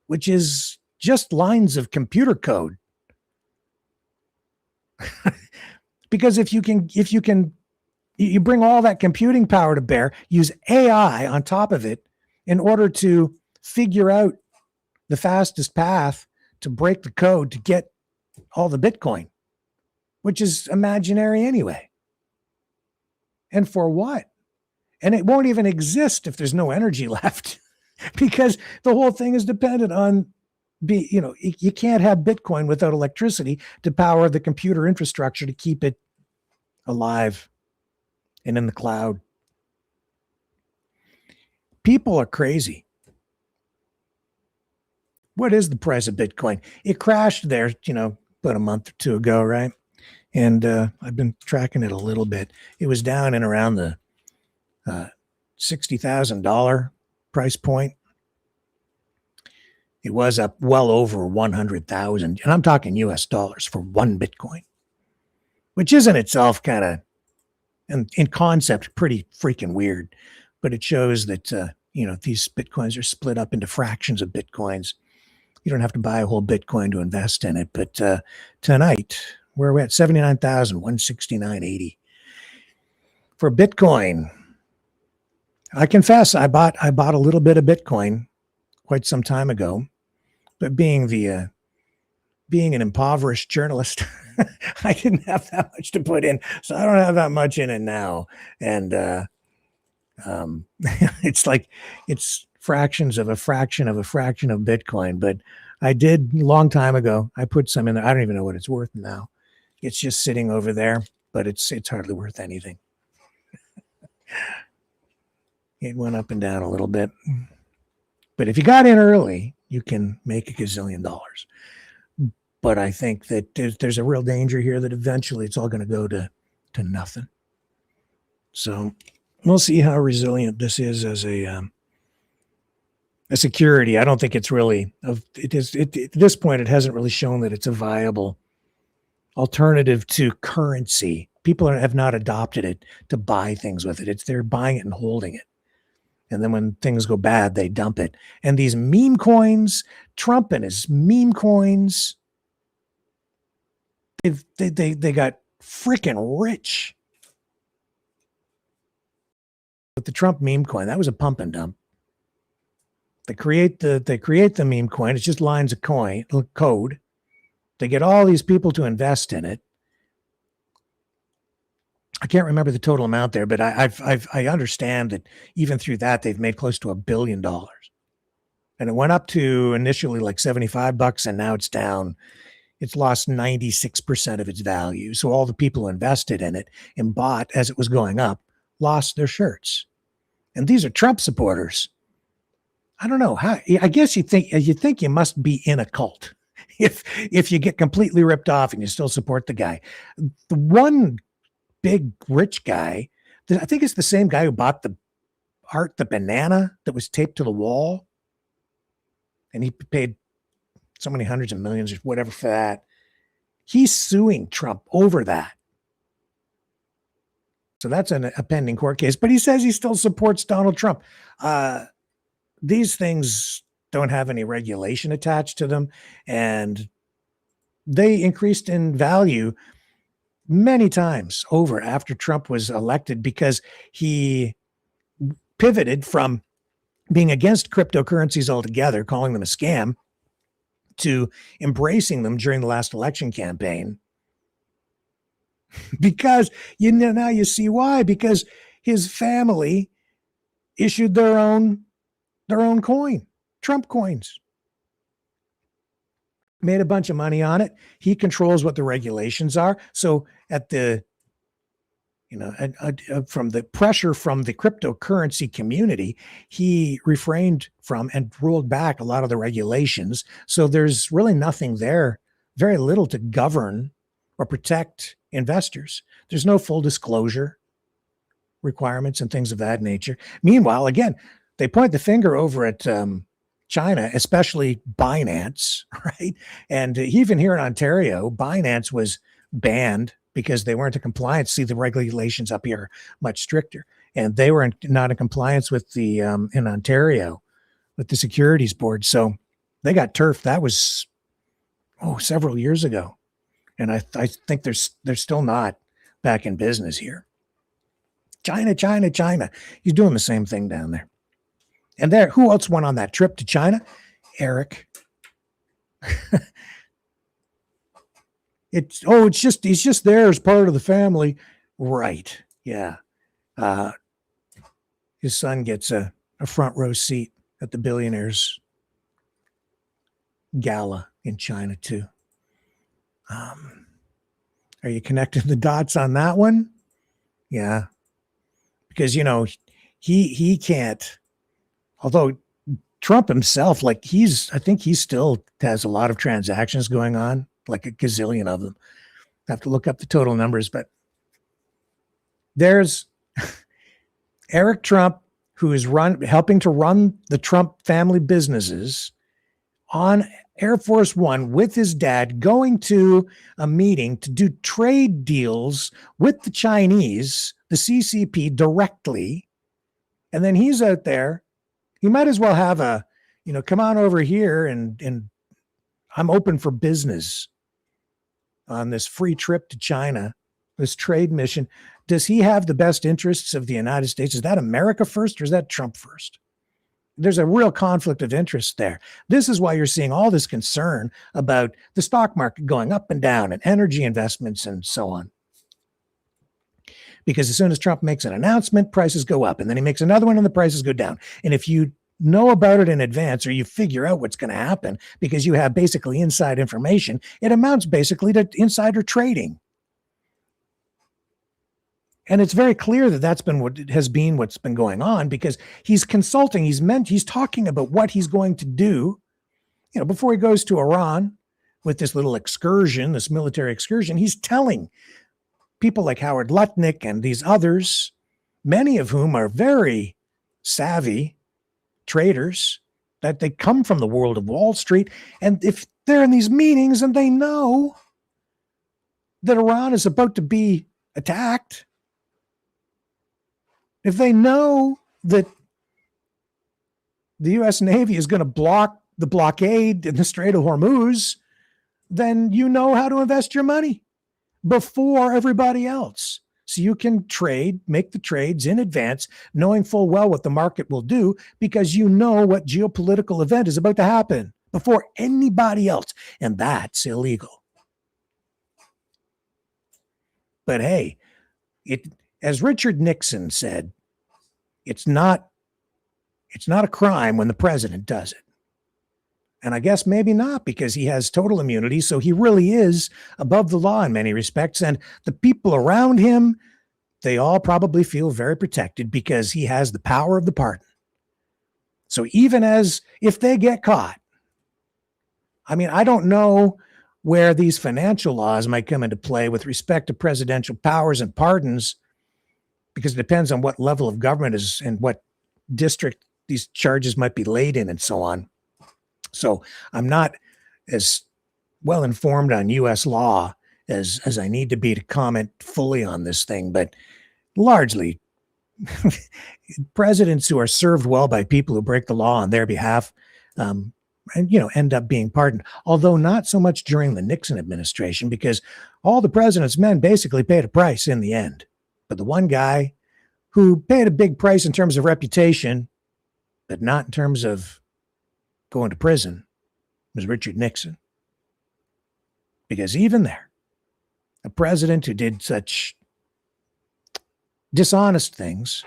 which is just lines of computer code. Because if you bring all that computing power to bear, use AI on top of it in order to figure out the fastest path to break the code to get all the Bitcoin, which is imaginary anyway. And for what? And it won't even exist if there's no energy left, because the whole thing is dependent on you can't have Bitcoin without electricity to power the computer infrastructure to keep it alive and in the cloud. People are crazy. What is the price of Bitcoin? It crashed there, about a month or two ago, right? And I've been tracking it a little bit. It was down in around the $60,000 price point. It was up well over 100,000, and I'm talking US dollars for one Bitcoin, which is in itself kind of, and in concept, pretty freaking weird. But it shows that, these Bitcoins are split up into fractions of Bitcoins. You don't have to buy a whole Bitcoin to invest in it. But tonight, where are we at? 79,169.80 for Bitcoin. I confess, I bought a little bit of Bitcoin quite some time ago, but being an impoverished journalist, I didn't have that much to put in, so I don't have that much in it now. And it's fractions of a fraction of a fraction of Bitcoin. But I did a long time ago. I put some in there. I don't even know what it's worth now. It's just sitting over there, but it's hardly worth anything. It went up and down a little bit. But if you got in early, you can make a gazillion dollars. But I think that there's a real danger here that eventually it's all going to go to nothing. So we'll see how resilient this is as a security. I don't think it's really, at this point, it hasn't really shown that it's a viable alternative to currency. People have not adopted it to buy things with it. They're buying it and holding it. And then when things go bad, they dump it. And these meme coins, Trump and his meme coins, they got freaking rich. But the Trump meme coin, that was a pump and dump. They create the meme coin. It's just lines of code. They get all these people to invest in it. I can't remember the total amount there, but I understand that even through that, they've made close to $1 billion. And it went up to initially like $75, and now it's down. It's lost 96% of its value. So all the people who invested in it and bought as it was going up lost their shirts. And these are Trump supporters. I don't know how. I guess you think you must be in a cult if you get completely ripped off and you still support the guy. The one big rich guy, I think it's the same guy who bought the banana that was taped to the wall, and he paid so many hundreds of millions or whatever for that. He's suing Trump over that. So that's a pending court case, but he says he still supports Donald Trump. These things don't have any regulation attached to them, and they increased in value many times over after Trump was elected because he pivoted from being against cryptocurrencies altogether, calling them a scam, to embracing them during the last election campaign. Because now you see why, because his family issued their own coin, Trump coins. Made a bunch of money on it. He controls what the regulations are. So at the, from the pressure from the cryptocurrency community, he refrained from and rolled back a lot of the regulations. So there's really nothing there, very little to govern or protect investors. There's no full disclosure requirements and things of that nature. Meanwhile, again, they point the finger over at China, especially Binance, right? And even here in Ontario, Binance was banned because they weren't in compliance. See, the regulations up here are much stricter, and they were not in compliance with the in Ontario with the securities board. So they got turfed. That was several years ago, and I think they're still not back in business here. China. He's doing the same thing down there. And there, who else went on that trip to China? Eric. He's just there as part of the family. Right. Yeah. His son gets a front row seat at the billionaires gala in China too. Are you connecting the dots on that one? Yeah. Because, he can't, although Trump himself, I think he still has a lot of transactions going on, like a gazillion of them. I have to look up the total numbers, but there's Eric Trump, who is helping to run the Trump family businesses on Air Force One with his dad, going to a meeting to do trade deals with the Chinese, the CCP, directly. And then he's out there. He might as well have come on over here and I'm open for business on this free trip to China, this trade mission. Does he have the best interests of the United States? Is that America first, or is that Trump first? There's a real conflict of interest there. This is why you're seeing all this concern about the stock market going up and down and energy investments and so on. Because as soon as Trump makes an announcement, prices go up, and then he makes another one and the prices go down. And if you know about it in advance, or you figure out what's going to happen because you have basically inside information, it amounts basically to insider trading. And it's very clear that that's been what's been going on, because he's consulting, he's talking about what he's going to do, before he goes to Iran with this little excursion, this military excursion. He's telling people like Howard Lutnick and these others, many of whom are very savvy traders, that they come from the world of Wall Street. And if they're in these meetings and they know that Iran is about to be attacked, if they know that the U.S. Navy is going to block the blockade in the Strait of Hormuz, then you know how to invest your money before everybody else. So you can make the trades in advance, knowing full well what the market will do, because you know what geopolitical event is about to happen before anybody else. And that's illegal. But hey, as Richard Nixon said, it's not a crime when the president does it. And I guess maybe not, because he has total immunity. So he really is above the law in many respects. And the people around him, they all probably feel very protected because he has the power of the pardon. So even if they get caught, I don't know where these financial laws might come into play with respect to presidential powers and pardons, because it depends on what level of government is and what district these charges might be laid in and so on. So I'm not as well informed on U.S. law as I need to be to comment fully on this thing, but largely presidents who are served well by people who break the law on their behalf, end up being pardoned. Although not so much during the Nixon administration, because all the president's men basically paid a price in the end. But the one guy who paid a big price in terms of reputation, but not in terms of going to prison, was Richard Nixon. Because even there, a president who did such dishonest things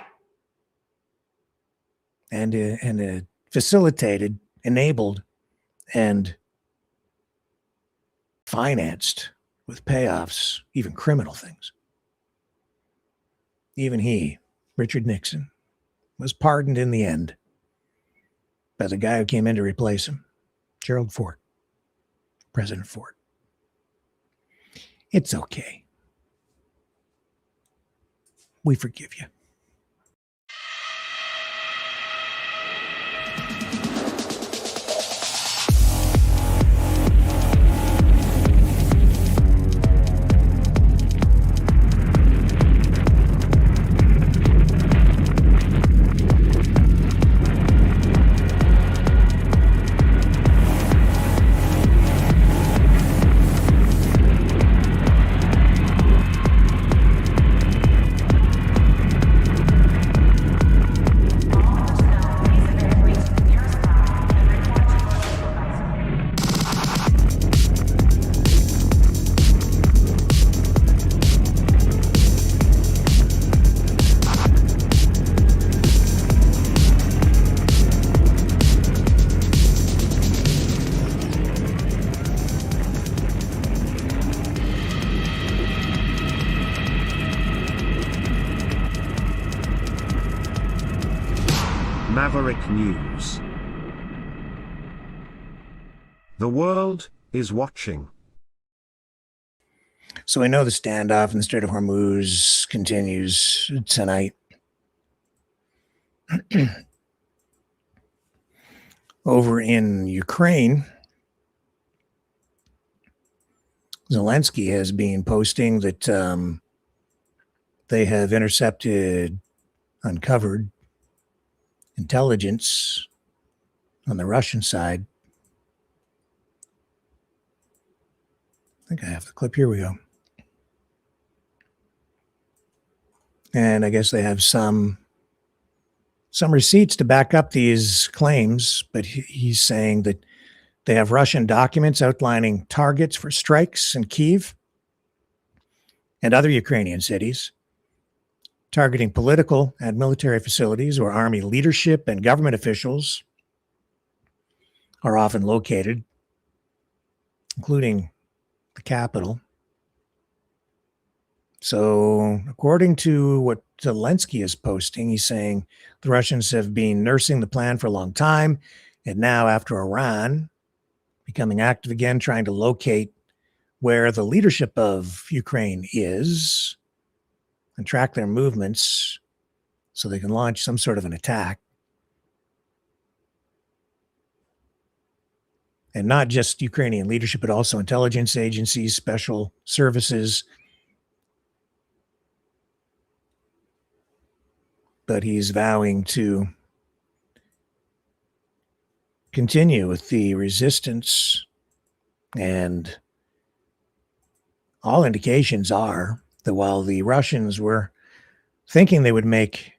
and facilitated, enabled, and financed with payoffs, even criminal things. Even he, Richard Nixon, was pardoned in the end by the guy who came in to replace him, Gerald Ford, President Ford. It's okay. We forgive you. Maverick News. The world is watching. So I know the standoff in the Strait of Hormuz continues tonight. Over in Ukraine, Zelensky has been posting that they have uncovered intelligence on the Russian side. I think I have the clip. Here we go. And I guess they have some receipts to back up these claims, but he's saying that they have Russian documents outlining targets for strikes in Kyiv and other Ukrainian cities, targeting political and military facilities where army leadership and government officials are often located, including the capital. So, according to what Zelensky is posting, he's saying the Russians have been nursing the plan for a long time, and now after Iran becoming active again, trying to locate where the leadership of Ukraine is and track their movements so they can launch some sort of an attack. And not just Ukrainian leadership, but also intelligence agencies, special services. But he's vowing to continue with the resistance, and all indications are that while the Russians were thinking they would make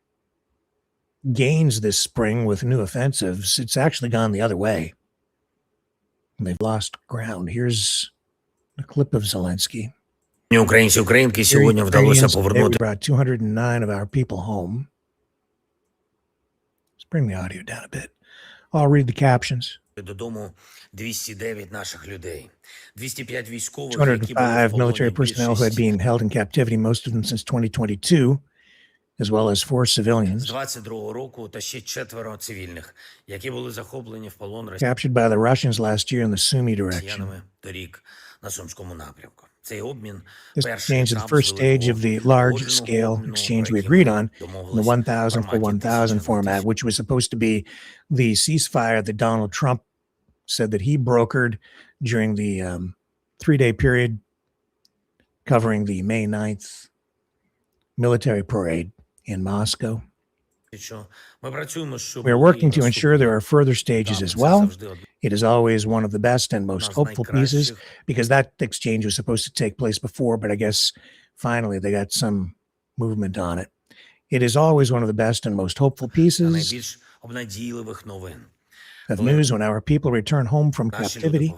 gains this spring with new offensives, it's actually gone the other way. And they've lost ground. Here's a clip of Zelensky. Українці, українки сьогодні вдалося повернути. We brought 209 of our people home. Let's bring the audio down a bit. I'll read the captions. Додому 209 наших людей. 205 військових, 205 military personnel who had been held in captivity, most of them since 2022, as well as 4 civilians. З 22-го року та ще 4 цивільних, які були захоплені в полон Captured by the Russians last year in the Sumy direction. росіянами торік на Сумському напрямку. Цей обмін This exchange is the first stage of the large-scale exchange we agreed on in the 1,000 for 1,000 format, which was supposed to be the ceasefire that Donald Trump said that he brokered during the 3-day period covering the May 9th military parade in Moscow. We are working to ensure there are further stages as well. It is always one of the best and most hopeful pieces, because that exchange was supposed to take place before, but I guess finally they got some movement on it. It is always one of the best and most hopeful pieces of news when our people return home from captivity.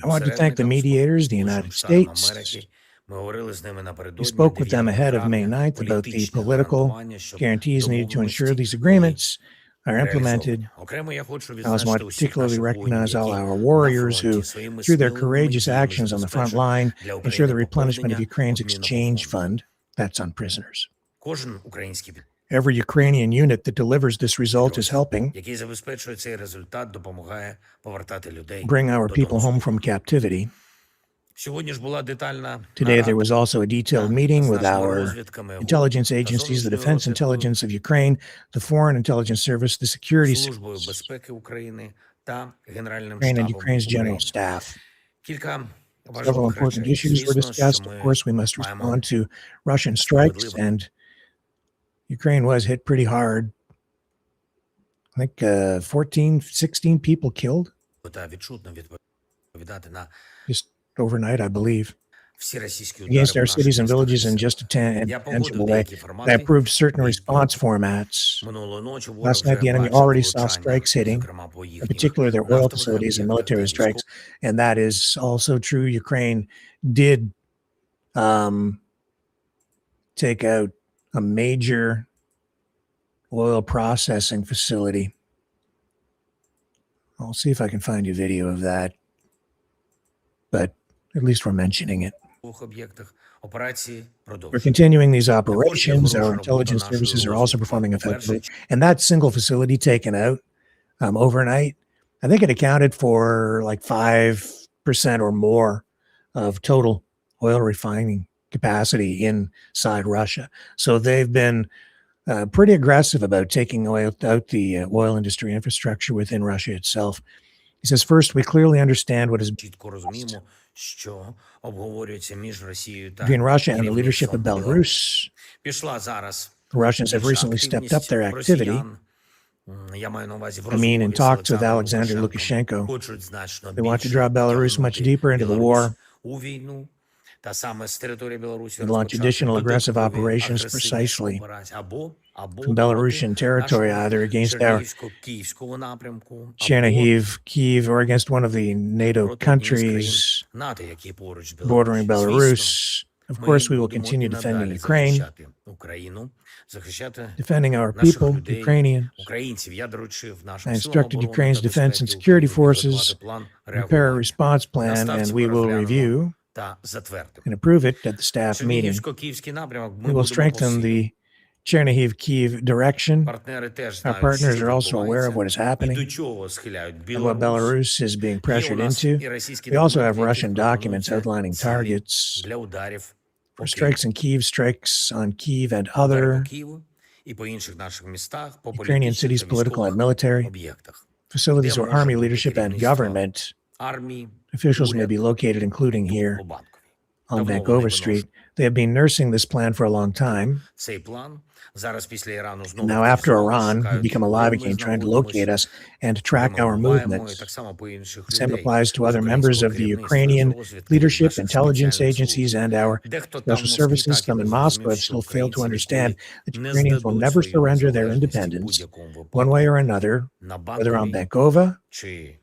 I want to thank the mediators, the United States. We spoke with them ahead of May 9th about the political guarantees needed to ensure these agreements are implemented. I also want to particularly recognize all our warriors who, through their courageous actions on the front line, ensure the replenishment of Ukraine's exchange fund, that's on prisoners. Every Ukrainian unit that delivers this result is helping bring our people home from captivity. Today, there was also a detailed meeting with our intelligence agencies, the Defense Intelligence of Ukraine, the Foreign Intelligence Service, the Security Service, Ukraine and Ukraine's General Staff. Several important issues were discussed. Of course, we must respond to Russian strikes, and Ukraine was hit pretty hard. I think 14, 16 people killed. Just overnight, I believe, against our cities and villages in just a tangible way. I approved certain response formats. Last night, the enemy already saw strikes hitting, in particular their oil facilities and military strikes, and that is also true. Ukraine did take out a major oil processing facility. I'll see if I can find you video of that, but at least we're mentioning it. We're continuing these operations. Our intelligence services are also performing effectively. And that single facility taken out overnight, I think it accounted for like 5% or more of total oil refining capacity inside Russia. So they've been pretty aggressive about taking out the oil industry infrastructure within Russia itself. He says, first, we clearly understand what is between Russia and the leadership of Belarus. The Russians have recently stepped up their activity. I mean, in talks with Alexander Lukashenko, they want to draw Belarus much deeper into the war and launch additional aggressive operations precisely from Belarusian territory, either against our Chernihiv, Kyiv, or against one of the NATO countries bordering Belarus. Of course, we will continue defending Ukraine, defending our people, Ukrainians. I instructed Ukraine's defense and security forces to prepare a response plan, and we will review and approve it at the staff meeting. We will strengthen the Chernihiv-Kyiv direction. Our partners are also aware of what is happening and what Belarus is being pressured into. We also have Russian documents outlining targets for strikes in Kyiv, strikes on Kyiv and other Ukrainian cities, political and military facilities where army leadership and government officials may be located, including here on Vancouver Street. They have been nursing this plan for a long time. Now, after Iran, we become alive again, trying to locate us and track our movements. The same applies to other members of the Ukrainian leadership, intelligence agencies, and our special services. Some in Moscow have still failed to understand that Ukrainians will never surrender their independence, one way or another, whether on Bankova,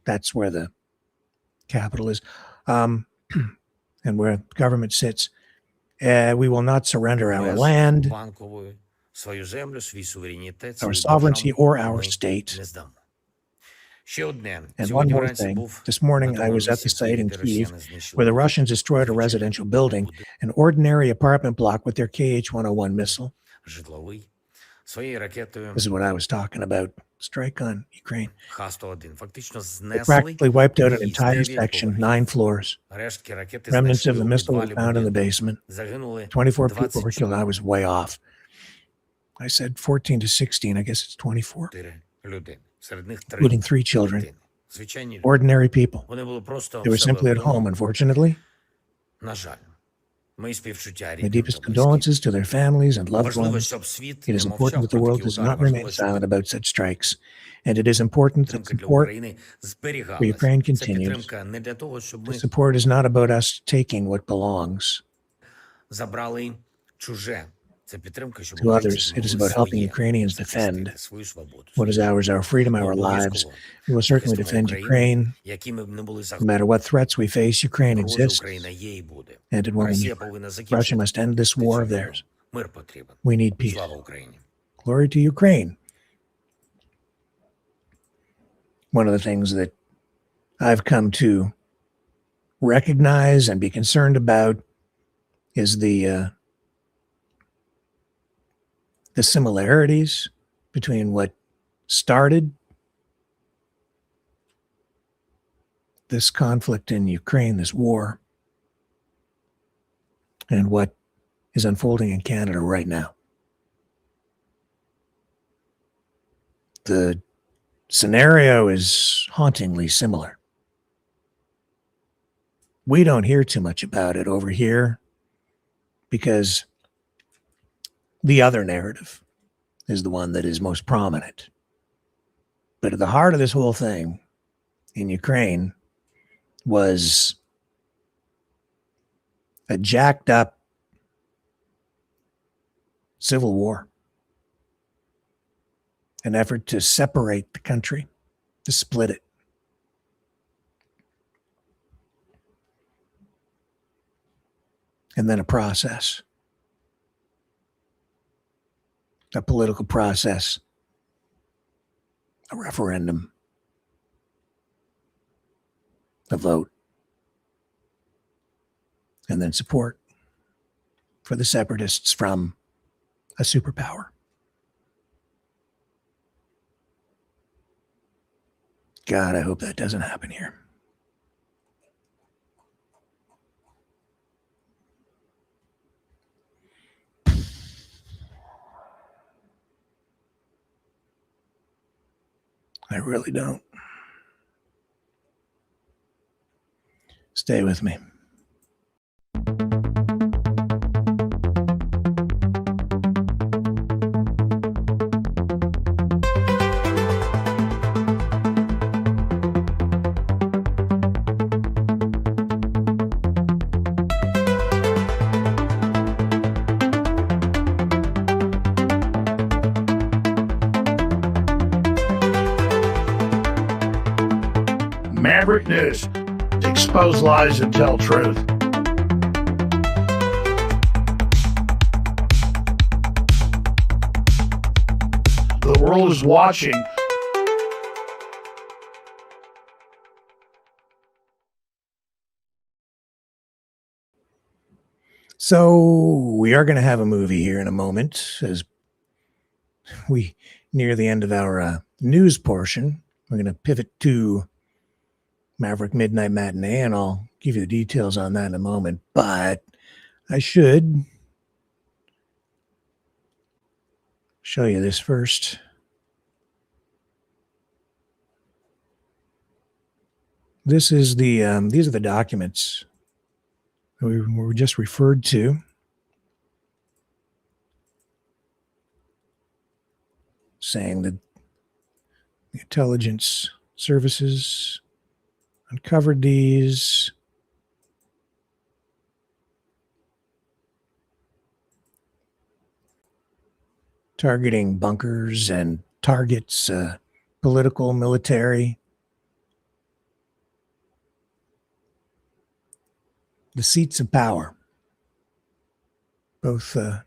that's where the capital is, and where government sits. We will not surrender our land, our sovereignty, or our state. And one more thing. This morning, I was at the site in Kyiv where the Russians destroyed a residential building, an ordinary apartment block with their KH-101 missile. This is what I was talking about. Strike on Ukraine. They practically wiped out an entire section, 9 floors. Remnants of the missile were found in the basement. 24 people were killed. I was way off. I said 14 to 16. I guess it's 24. Including 3 children. Ordinary people. They were simply at home, unfortunately. My deepest condolences to their families and loved ones. It is important that the world does not remain silent about such strikes, and it is important that support for Ukraine continues. The support is not about us taking what belongs to others. It is about helping Ukrainians defend what is ours, our freedom, our lives. We will certainly defend Ukraine. No matter what threats we face, Ukraine exists, and it will remain. Russia must end this war of theirs. We need peace. Glory to Ukraine. One of the things that I've come to recognize and be concerned about is the similarities between what started this conflict in Ukraine, this war, and what is unfolding in Canada right now. The scenario is hauntingly similar. We don't hear too much about it over here because the other narrative is the one that is most prominent. But at the heart of this whole thing in Ukraine was a jacked up civil war, an effort to separate the country, to split it. And then a process. A political process, a referendum, a vote. and then support for the separatists from a superpower. God, I hope that doesn't happen here. I really don't. Stay with me. Maverick News. Expose lies and tell truth. The world is watching. So we are going to have a movie here in a moment as we near the end of our news portion. We're going to pivot to Maverick Midnight Matinee, and I'll give you the details on that in a moment. But I should show you this first. This is these are the documents that we were just referred to. Saying that the intelligence services uncovered these. Targeting bunkers and targets, political, military. The seats of power, both in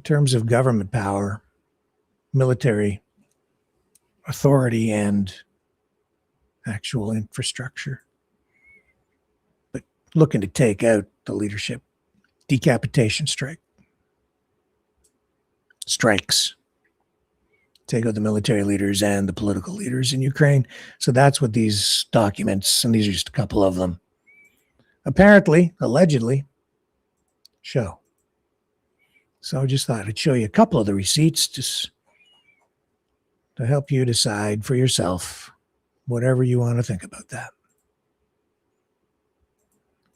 terms of government power, military authority, and actual infrastructure, but looking to take out the leadership. Decapitation strikes. Take out the military leaders and the political leaders in Ukraine. So that's what these documents, and these are just a couple of them, apparently, allegedly, show. So I just thought I'd show you a couple of the receipts just to help you decide for yourself whatever you want to think about that.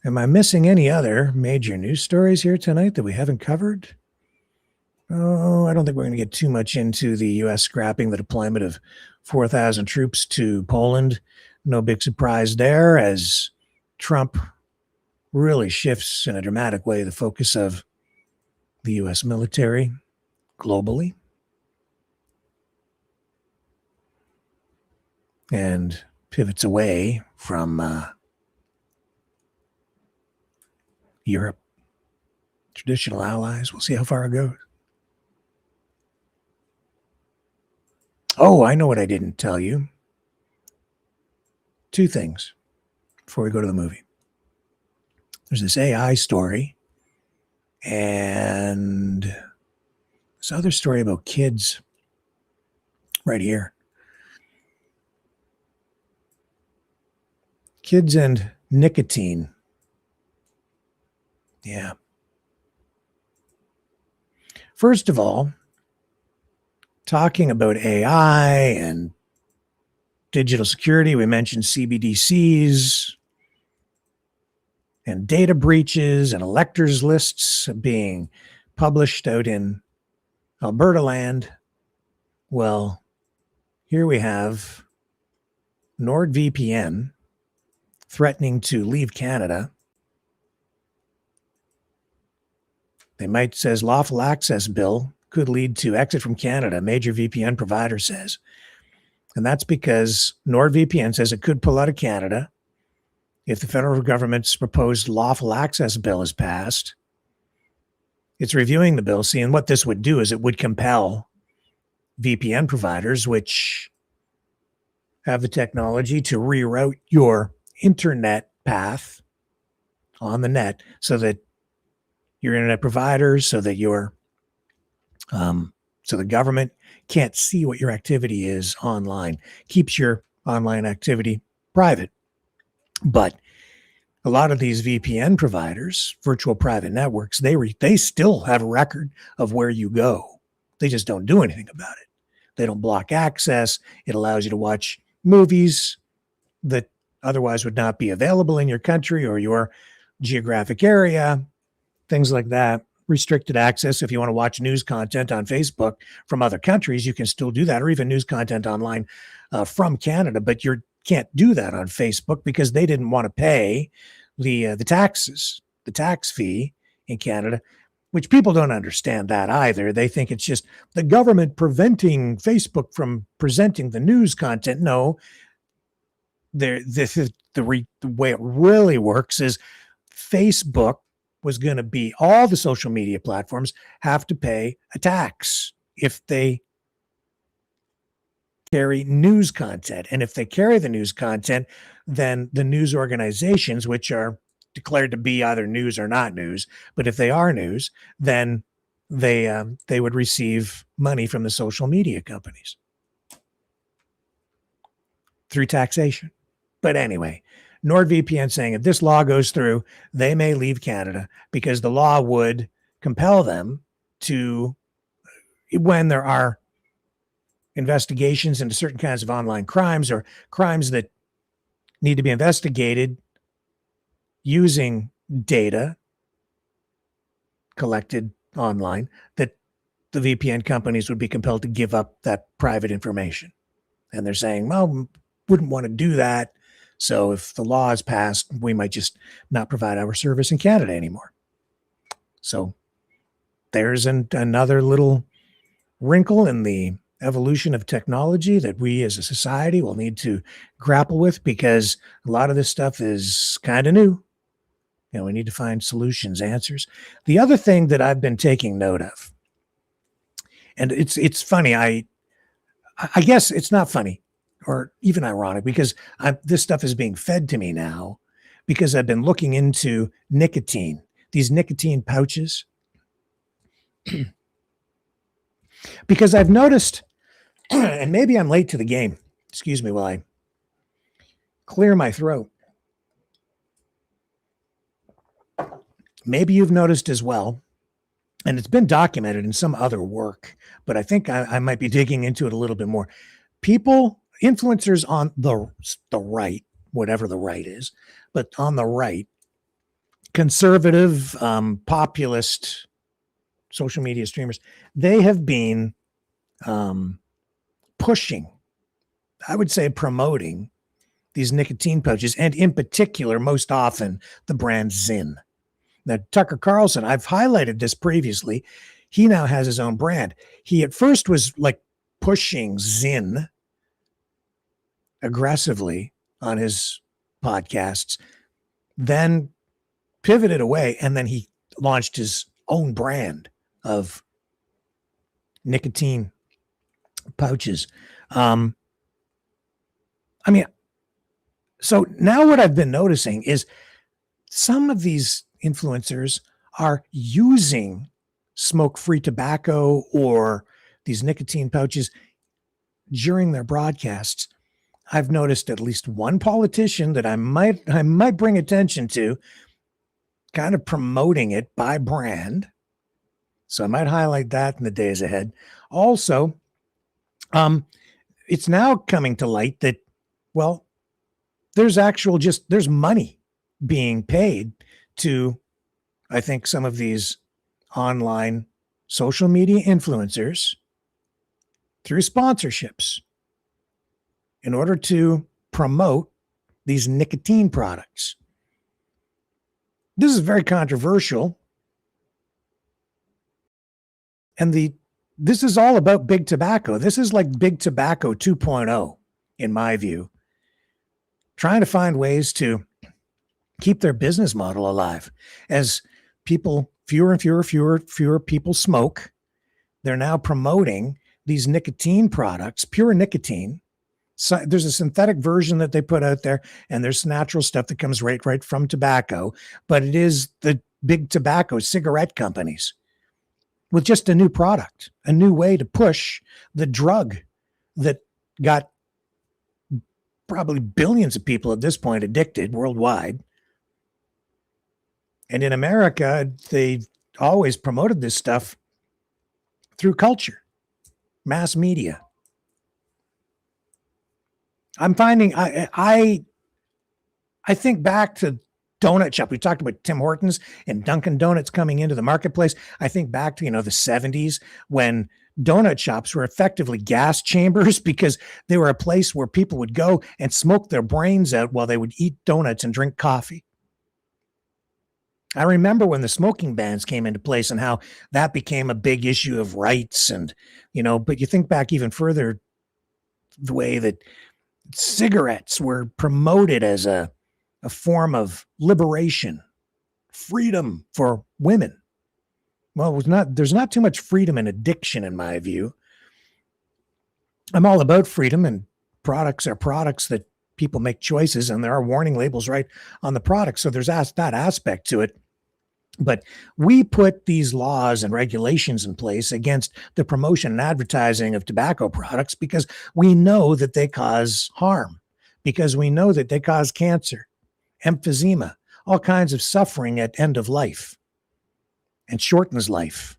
Am I missing any other major news stories here tonight that we haven't covered? Oh, I don't think we're going to get too much into the U.S. scrapping the deployment of 4,000 troops to Poland. No big surprise there, as Trump really shifts in a dramatic way the focus of the U.S. military globally. And pivots away from Europe, traditional allies. We'll see how far it goes. Oh, I know what I didn't tell you. Two things before we go to the movie. There's this AI story and this other story about kids right here. Kids and nicotine. Yeah. First of all, talking about AI and digital security, we mentioned CBDCs and data breaches and electors lists being published out in Alberta land. Well, here we have NordVPN threatening to leave Canada. They might, says, lawful access bill could lead to exit from Canada, major VPN provider says. And that's because NordVPN says it could pull out of Canada if the federal government's proposed lawful access bill is passed. It's reviewing the bill, seeing what this would do is it would compel VPN providers, which have the technology to reroute your internet path on the net so that your internet providers, so that your so the government can't see what your activity is online. Keeps your online activity private. But a lot of these VPN providers, virtual private networks, they still have a record of where you go. They just don't do anything about it. They don't block access. It allows you to watch movies that otherwise would not be available in your country or your geographic area, things like that. Restricted access. If you want to watch news content on Facebook from other countries, you can still do that, or even news content online from Canada, but you can't do that on Facebook because they didn't want to pay the taxes, the tax fee in Canada, which people don't understand that either. They think it's just the government preventing Facebook from presenting the news content. No, the way it really works is Facebook was going to be, all the social media platforms have to pay a tax if they carry news content. And if they carry the news content, then the news organizations, which are declared to be either news or not news, but if they are news, then they would receive money from the social media companies through taxation. But anyway, NordVPN saying if this law goes through, they may leave Canada because the law would compel them to, when there are investigations into certain kinds of online crimes or crimes that need to be investigated using data collected online, that the VPN companies would be compelled to give up that private information. And they're saying, well, wouldn't want to do that. So if the law is passed, we might just not provide our service in Canada anymore. So there's another little wrinkle in the evolution of technology that we as a society will need to grapple with, because a lot of this stuff is kind of new. We need to find solutions, answers. The other thing that I've been taking note of, and it's funny, I guess it's not funny or even ironic, because this stuff is being fed to me now because I've been looking into nicotine, these nicotine pouches. Because I've noticed, and maybe I'm late to the game, excuse me while I clear my throat. Maybe you've noticed as well, and it's been documented in some other work, but I think I might be digging into it a little bit more. Influencers on the right, whatever the right is, but on the right, conservative, populist social media streamers, they have been pushing, I would say promoting, these nicotine pouches, and in particular, most often, the brand Zyn. Now, Tucker Carlson, I've highlighted this previously. He now has his own brand. He at first was like pushing Zyn aggressively on his podcasts, then pivoted away, and then he launched his own brand of nicotine pouches. So now what I've been noticing is some of these influencers are using smoke-free tobacco or these nicotine pouches during their broadcasts. I've noticed at least one politician that I might bring attention to kind of promoting it by brand. So I might highlight that in the days ahead. Also, it's now coming to light that, well, there's money being paid to, I think, some of these online social media influencers through sponsorships in order to promote these nicotine products. This is very controversial. And this is all about big tobacco. This is like big tobacco 2.0, in my view, trying to find ways to keep their business model alive. As fewer and fewer people smoke, they're now promoting these nicotine products, pure nicotine, So there's a synthetic version that they put out there, and there's natural stuff that comes right from tobacco. But it is the big tobacco cigarette companies with just a new product, a new way to push the drug that got probably billions of people at this point addicted worldwide. And in America, they always promoted this stuff through culture, mass media. I'm finding I think back to donut shop. We talked about Tim Hortons and Dunkin' Donuts coming into the marketplace. I think back to, the 70s when donut shops were effectively gas chambers because they were a place where people would go and smoke their brains out while they would eat donuts and drink coffee. I remember when the smoking bans came into place and how that became a big issue of rights and, but you think back even further, the way that cigarettes were promoted as a form of liberation, freedom for women. Well, there's not too much freedom in addiction, in my view. I'm all about freedom, and products are products that people make choices, and there are warning labels right on the product. So there's that aspect to it. But we put these laws and regulations in place against the promotion and advertising of tobacco products because we know that they cause harm, because we know that they cause cancer, emphysema, all kinds of suffering at end of life, and shortens life.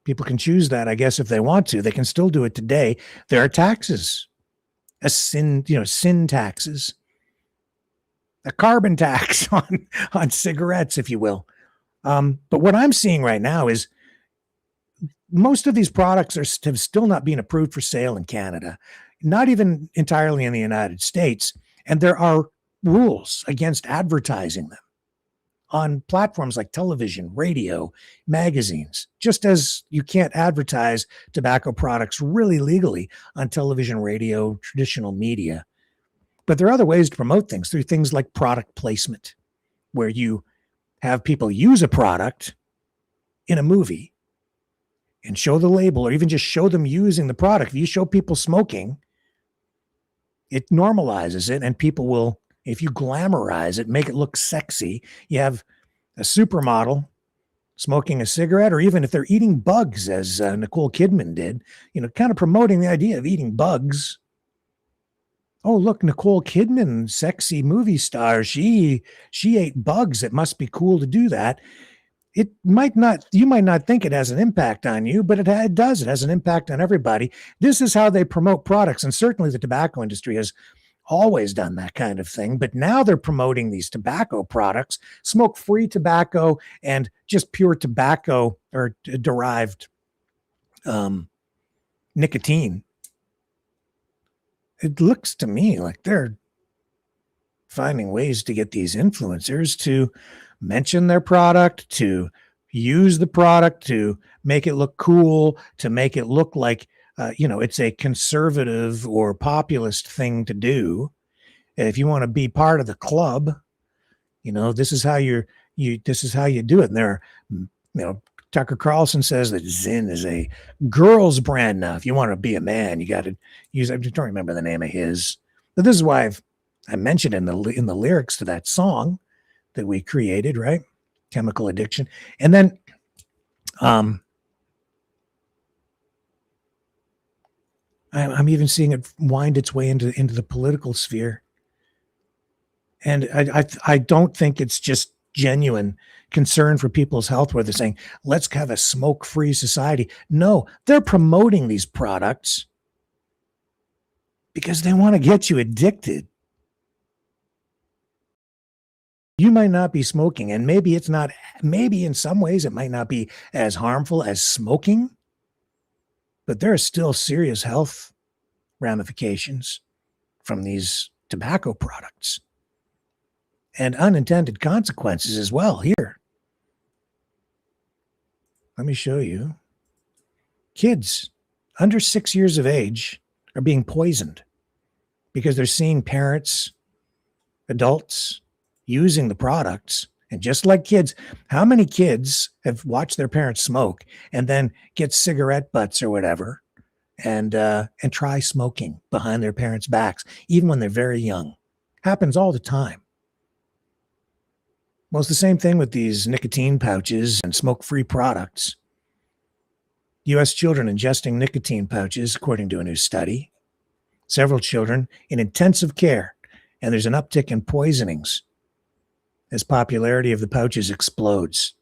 People can choose that, I guess, if they want to. They can still do it today. There are taxes, sin taxes. A carbon tax on cigarettes, if you will. But what I'm seeing right now is most of these products have still not been approved for sale in Canada, not even entirely in the United States. And there are rules against advertising them on platforms like television, radio, magazines, just as you can't advertise tobacco products really legally on television, radio, traditional media. But there are other ways to promote things through things like product placement, where you have people use a product in a movie and show the label, or even just show them using the product. If you show people smoking, it normalizes it, and people will, if you glamorize it, make it look sexy. You have a supermodel smoking a cigarette, or even if they're eating bugs, as Nicole Kidman did, kind of promoting the idea of eating bugs. Oh, look, Nicole Kidman, sexy movie star. She ate bugs. It must be cool to do that. You might not think it has an impact on you, but it does. It has an impact on everybody. This is how they promote products. And certainly the tobacco industry has always done that kind of thing. But now they're promoting these tobacco products, smoke-free tobacco, and just pure tobacco or derived nicotine. It looks to me like they're finding ways to get these influencers to mention their product, to use the product, to make it look cool, to make it look like, it's a conservative or populist thing to do. If you want to be part of the club, this is how this is how you do it. And there are, Tucker Carlson says that Zyn is a girl's brand now. If you want to be a man, you got to use, I don't remember the name of his, but this is why I mentioned in the lyrics to that song that we created, right? Chemical Addiction. And then, I'm even seeing it wind its way into the political sphere. And I don't think it's just genuine concern for people's health where they're saying, let's have a smoke-free society. No, they're promoting these products because they want to get you addicted. You might not be smoking, and maybe in some ways it might not be as harmful as smoking, but there are still serious health ramifications from these tobacco products and unintended consequences as well. Here, let me show you. Kids under 6 years of age are being poisoned because they're seeing parents, adults using the products. And just like kids, how many kids have watched their parents smoke and then get cigarette butts or whatever and try smoking behind their parents' backs, even when they're very young. Happens all the time. Well, it's the same thing with these nicotine pouches and smoke-free products. U.S. children ingesting nicotine pouches, according to a new study. Several children in intensive care, and there's an uptick in poisonings as popularity of the pouches explodes.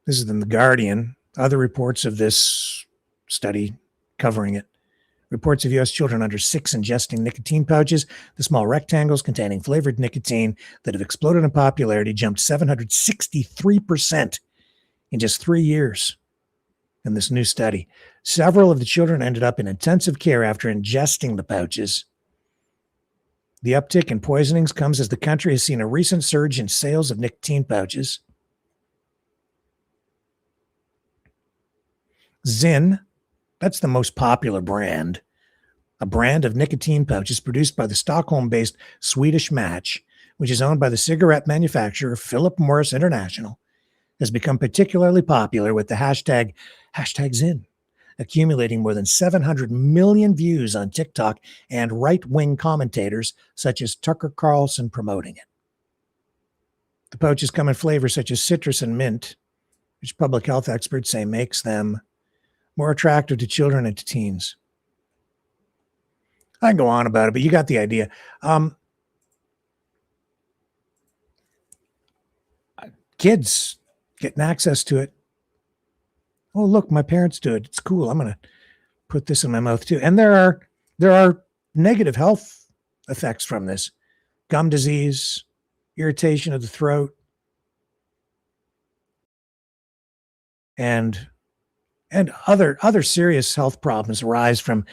This is in The Guardian. Other reports of this study covering it. Reports of U.S. children under 6 ingesting nicotine pouches, the small rectangles containing flavored nicotine that have exploded in popularity, jumped 763% in just 3 years in this new study. Several of the children ended up in intensive care after ingesting the pouches. The uptick in poisonings comes as the country has seen a recent surge in sales of nicotine pouches. Zyn, that's the most popular brand, a brand of nicotine pouches produced by the Stockholm-based Swedish Match, which is owned by the cigarette manufacturer Philip Morris International, has become particularly popular with the hashtag Zyn, accumulating more than 700 million views on TikTok and right-wing commentators such as Tucker Carlson promoting it. The pouches come in flavors such as citrus and mint, which public health experts say makes them more attractive to children and to teens. I can go on about it, but you got the idea. Kids getting access to it. Oh, look, my parents do it. It's cool. I'm going to put this in my mouth too. And there are negative health effects from this. Gum disease, irritation of the throat, and other serious health problems arise from,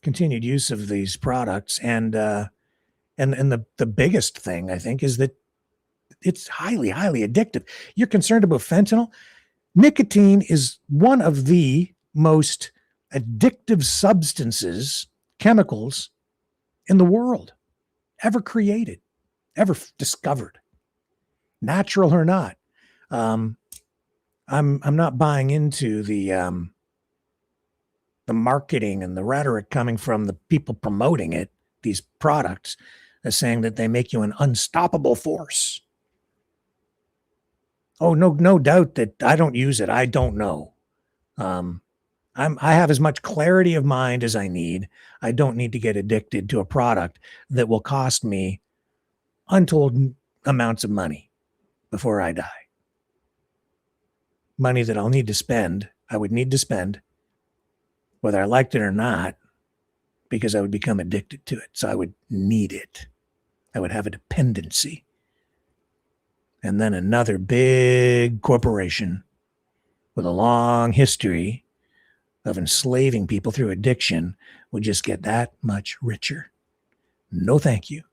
continued use of these products. And the biggest thing, I think, is that it's highly, highly addictive. You're concerned about fentanyl? Nicotine is one of the most addictive substances, chemicals in the world, ever created, ever discovered, natural or not. I'm not buying into the marketing and the rhetoric coming from the people promoting it, these products, as saying that they make you an unstoppable force. Oh, no doubt that I don't use it. I don't know. I have as much clarity of mind as I need. I don't need to get addicted to a product that will cost me untold amounts of money before I die. Money that I'll need to spend, I would need to spend, whether I liked it or not, because I would become addicted to it. So I would need it. I would have a dependency. And then another big corporation with a long history of enslaving people through addiction would just get that much richer. No, thank you.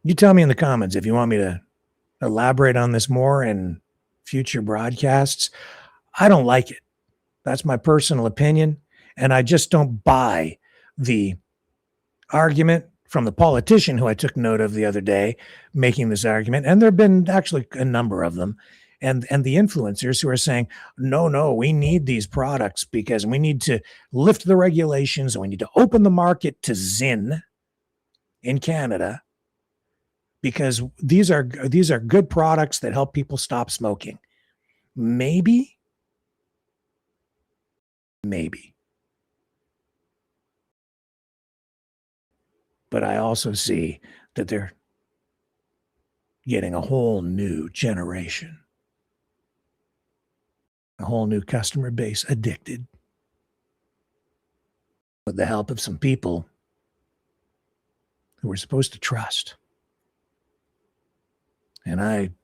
You tell me in the comments if you want me to elaborate on this more in future broadcasts. I don't like it. That's my personal opinion. And I just don't buy the argument from the politician who I took note of the other day making this argument. And there have been actually a number of them. And the influencers who are saying, no, we need these products because we need to lift the regulations and we need to open the market to Zyn in Canada because these are good products that help people stop smoking. Maybe. But I also see that they're getting a whole new generation, a whole new customer base addicted with the help of some people who we're supposed to trust. And I'm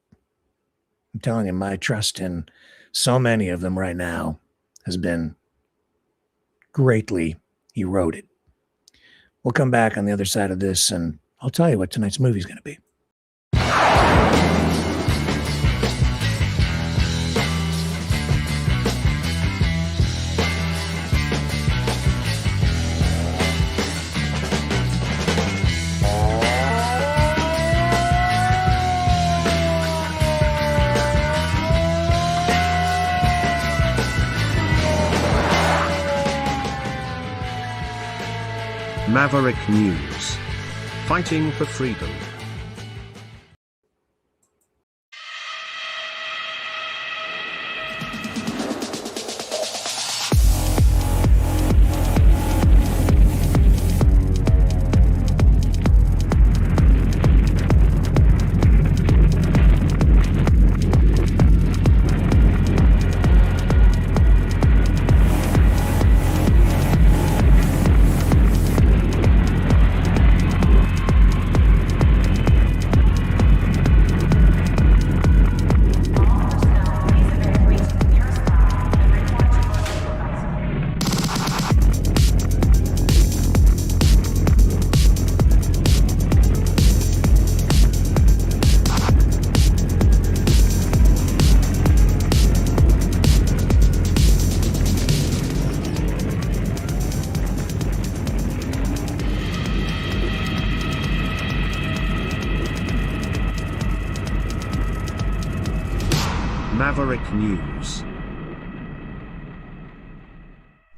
telling you, my trust in so many of them right now has been greatly eroded. We'll come back on the other side of this, and I'll tell you what tonight's movie is going to be. Maverick News. Fighting for freedom. Maverick News.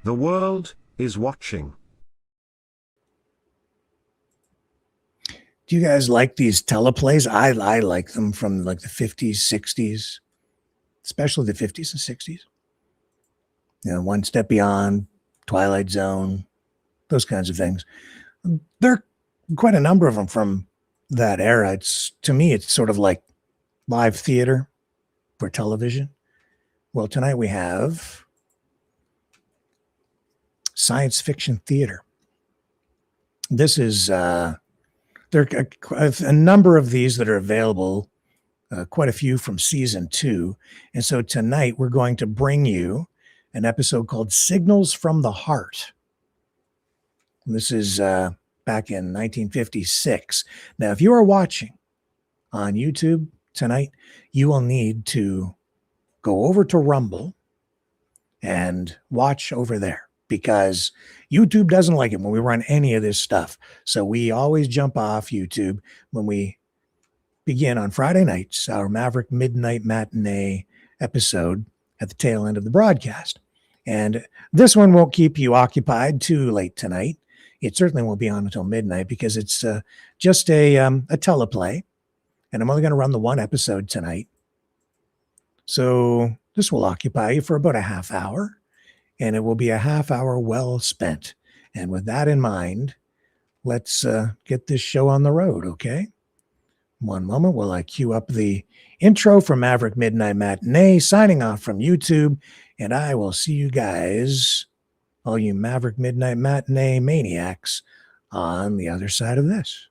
The world is watching. Do you guys like these teleplays? I like them from like the 50s, 60s, especially the 50s and 60s. You know, One Step Beyond, Twilight Zone, those kinds of things. There are quite a number of them from that era. To me, it's sort of like live theater for television. Well, tonight we have science fiction theater. This is there are a number of these that are available, quite a few from season 2. And so tonight we're going to bring you an episode called Signals from the Heart. And this is back in 1956. Now, if you are watching on YouTube tonight, you will need to go over to Rumble and watch over there, because YouTube doesn't like it when we run any of this stuff. So we always jump off YouTube when we begin on Friday nights, our Maverick Midnight Matinee episode at the tail end of the broadcast. And this one won't keep you occupied too late tonight. It certainly won't be on until midnight, because it's just a teleplay. And I'm only going to run the one episode tonight. So this will occupy you for about a half hour, and it will be a half hour well spent. And with that in mind, let's get this show on the road, okay? One moment while I cue up the intro from Maverick Midnight Matinee, signing off from YouTube, and I will see you guys, all you Maverick Midnight Matinee maniacs, on the other side of this.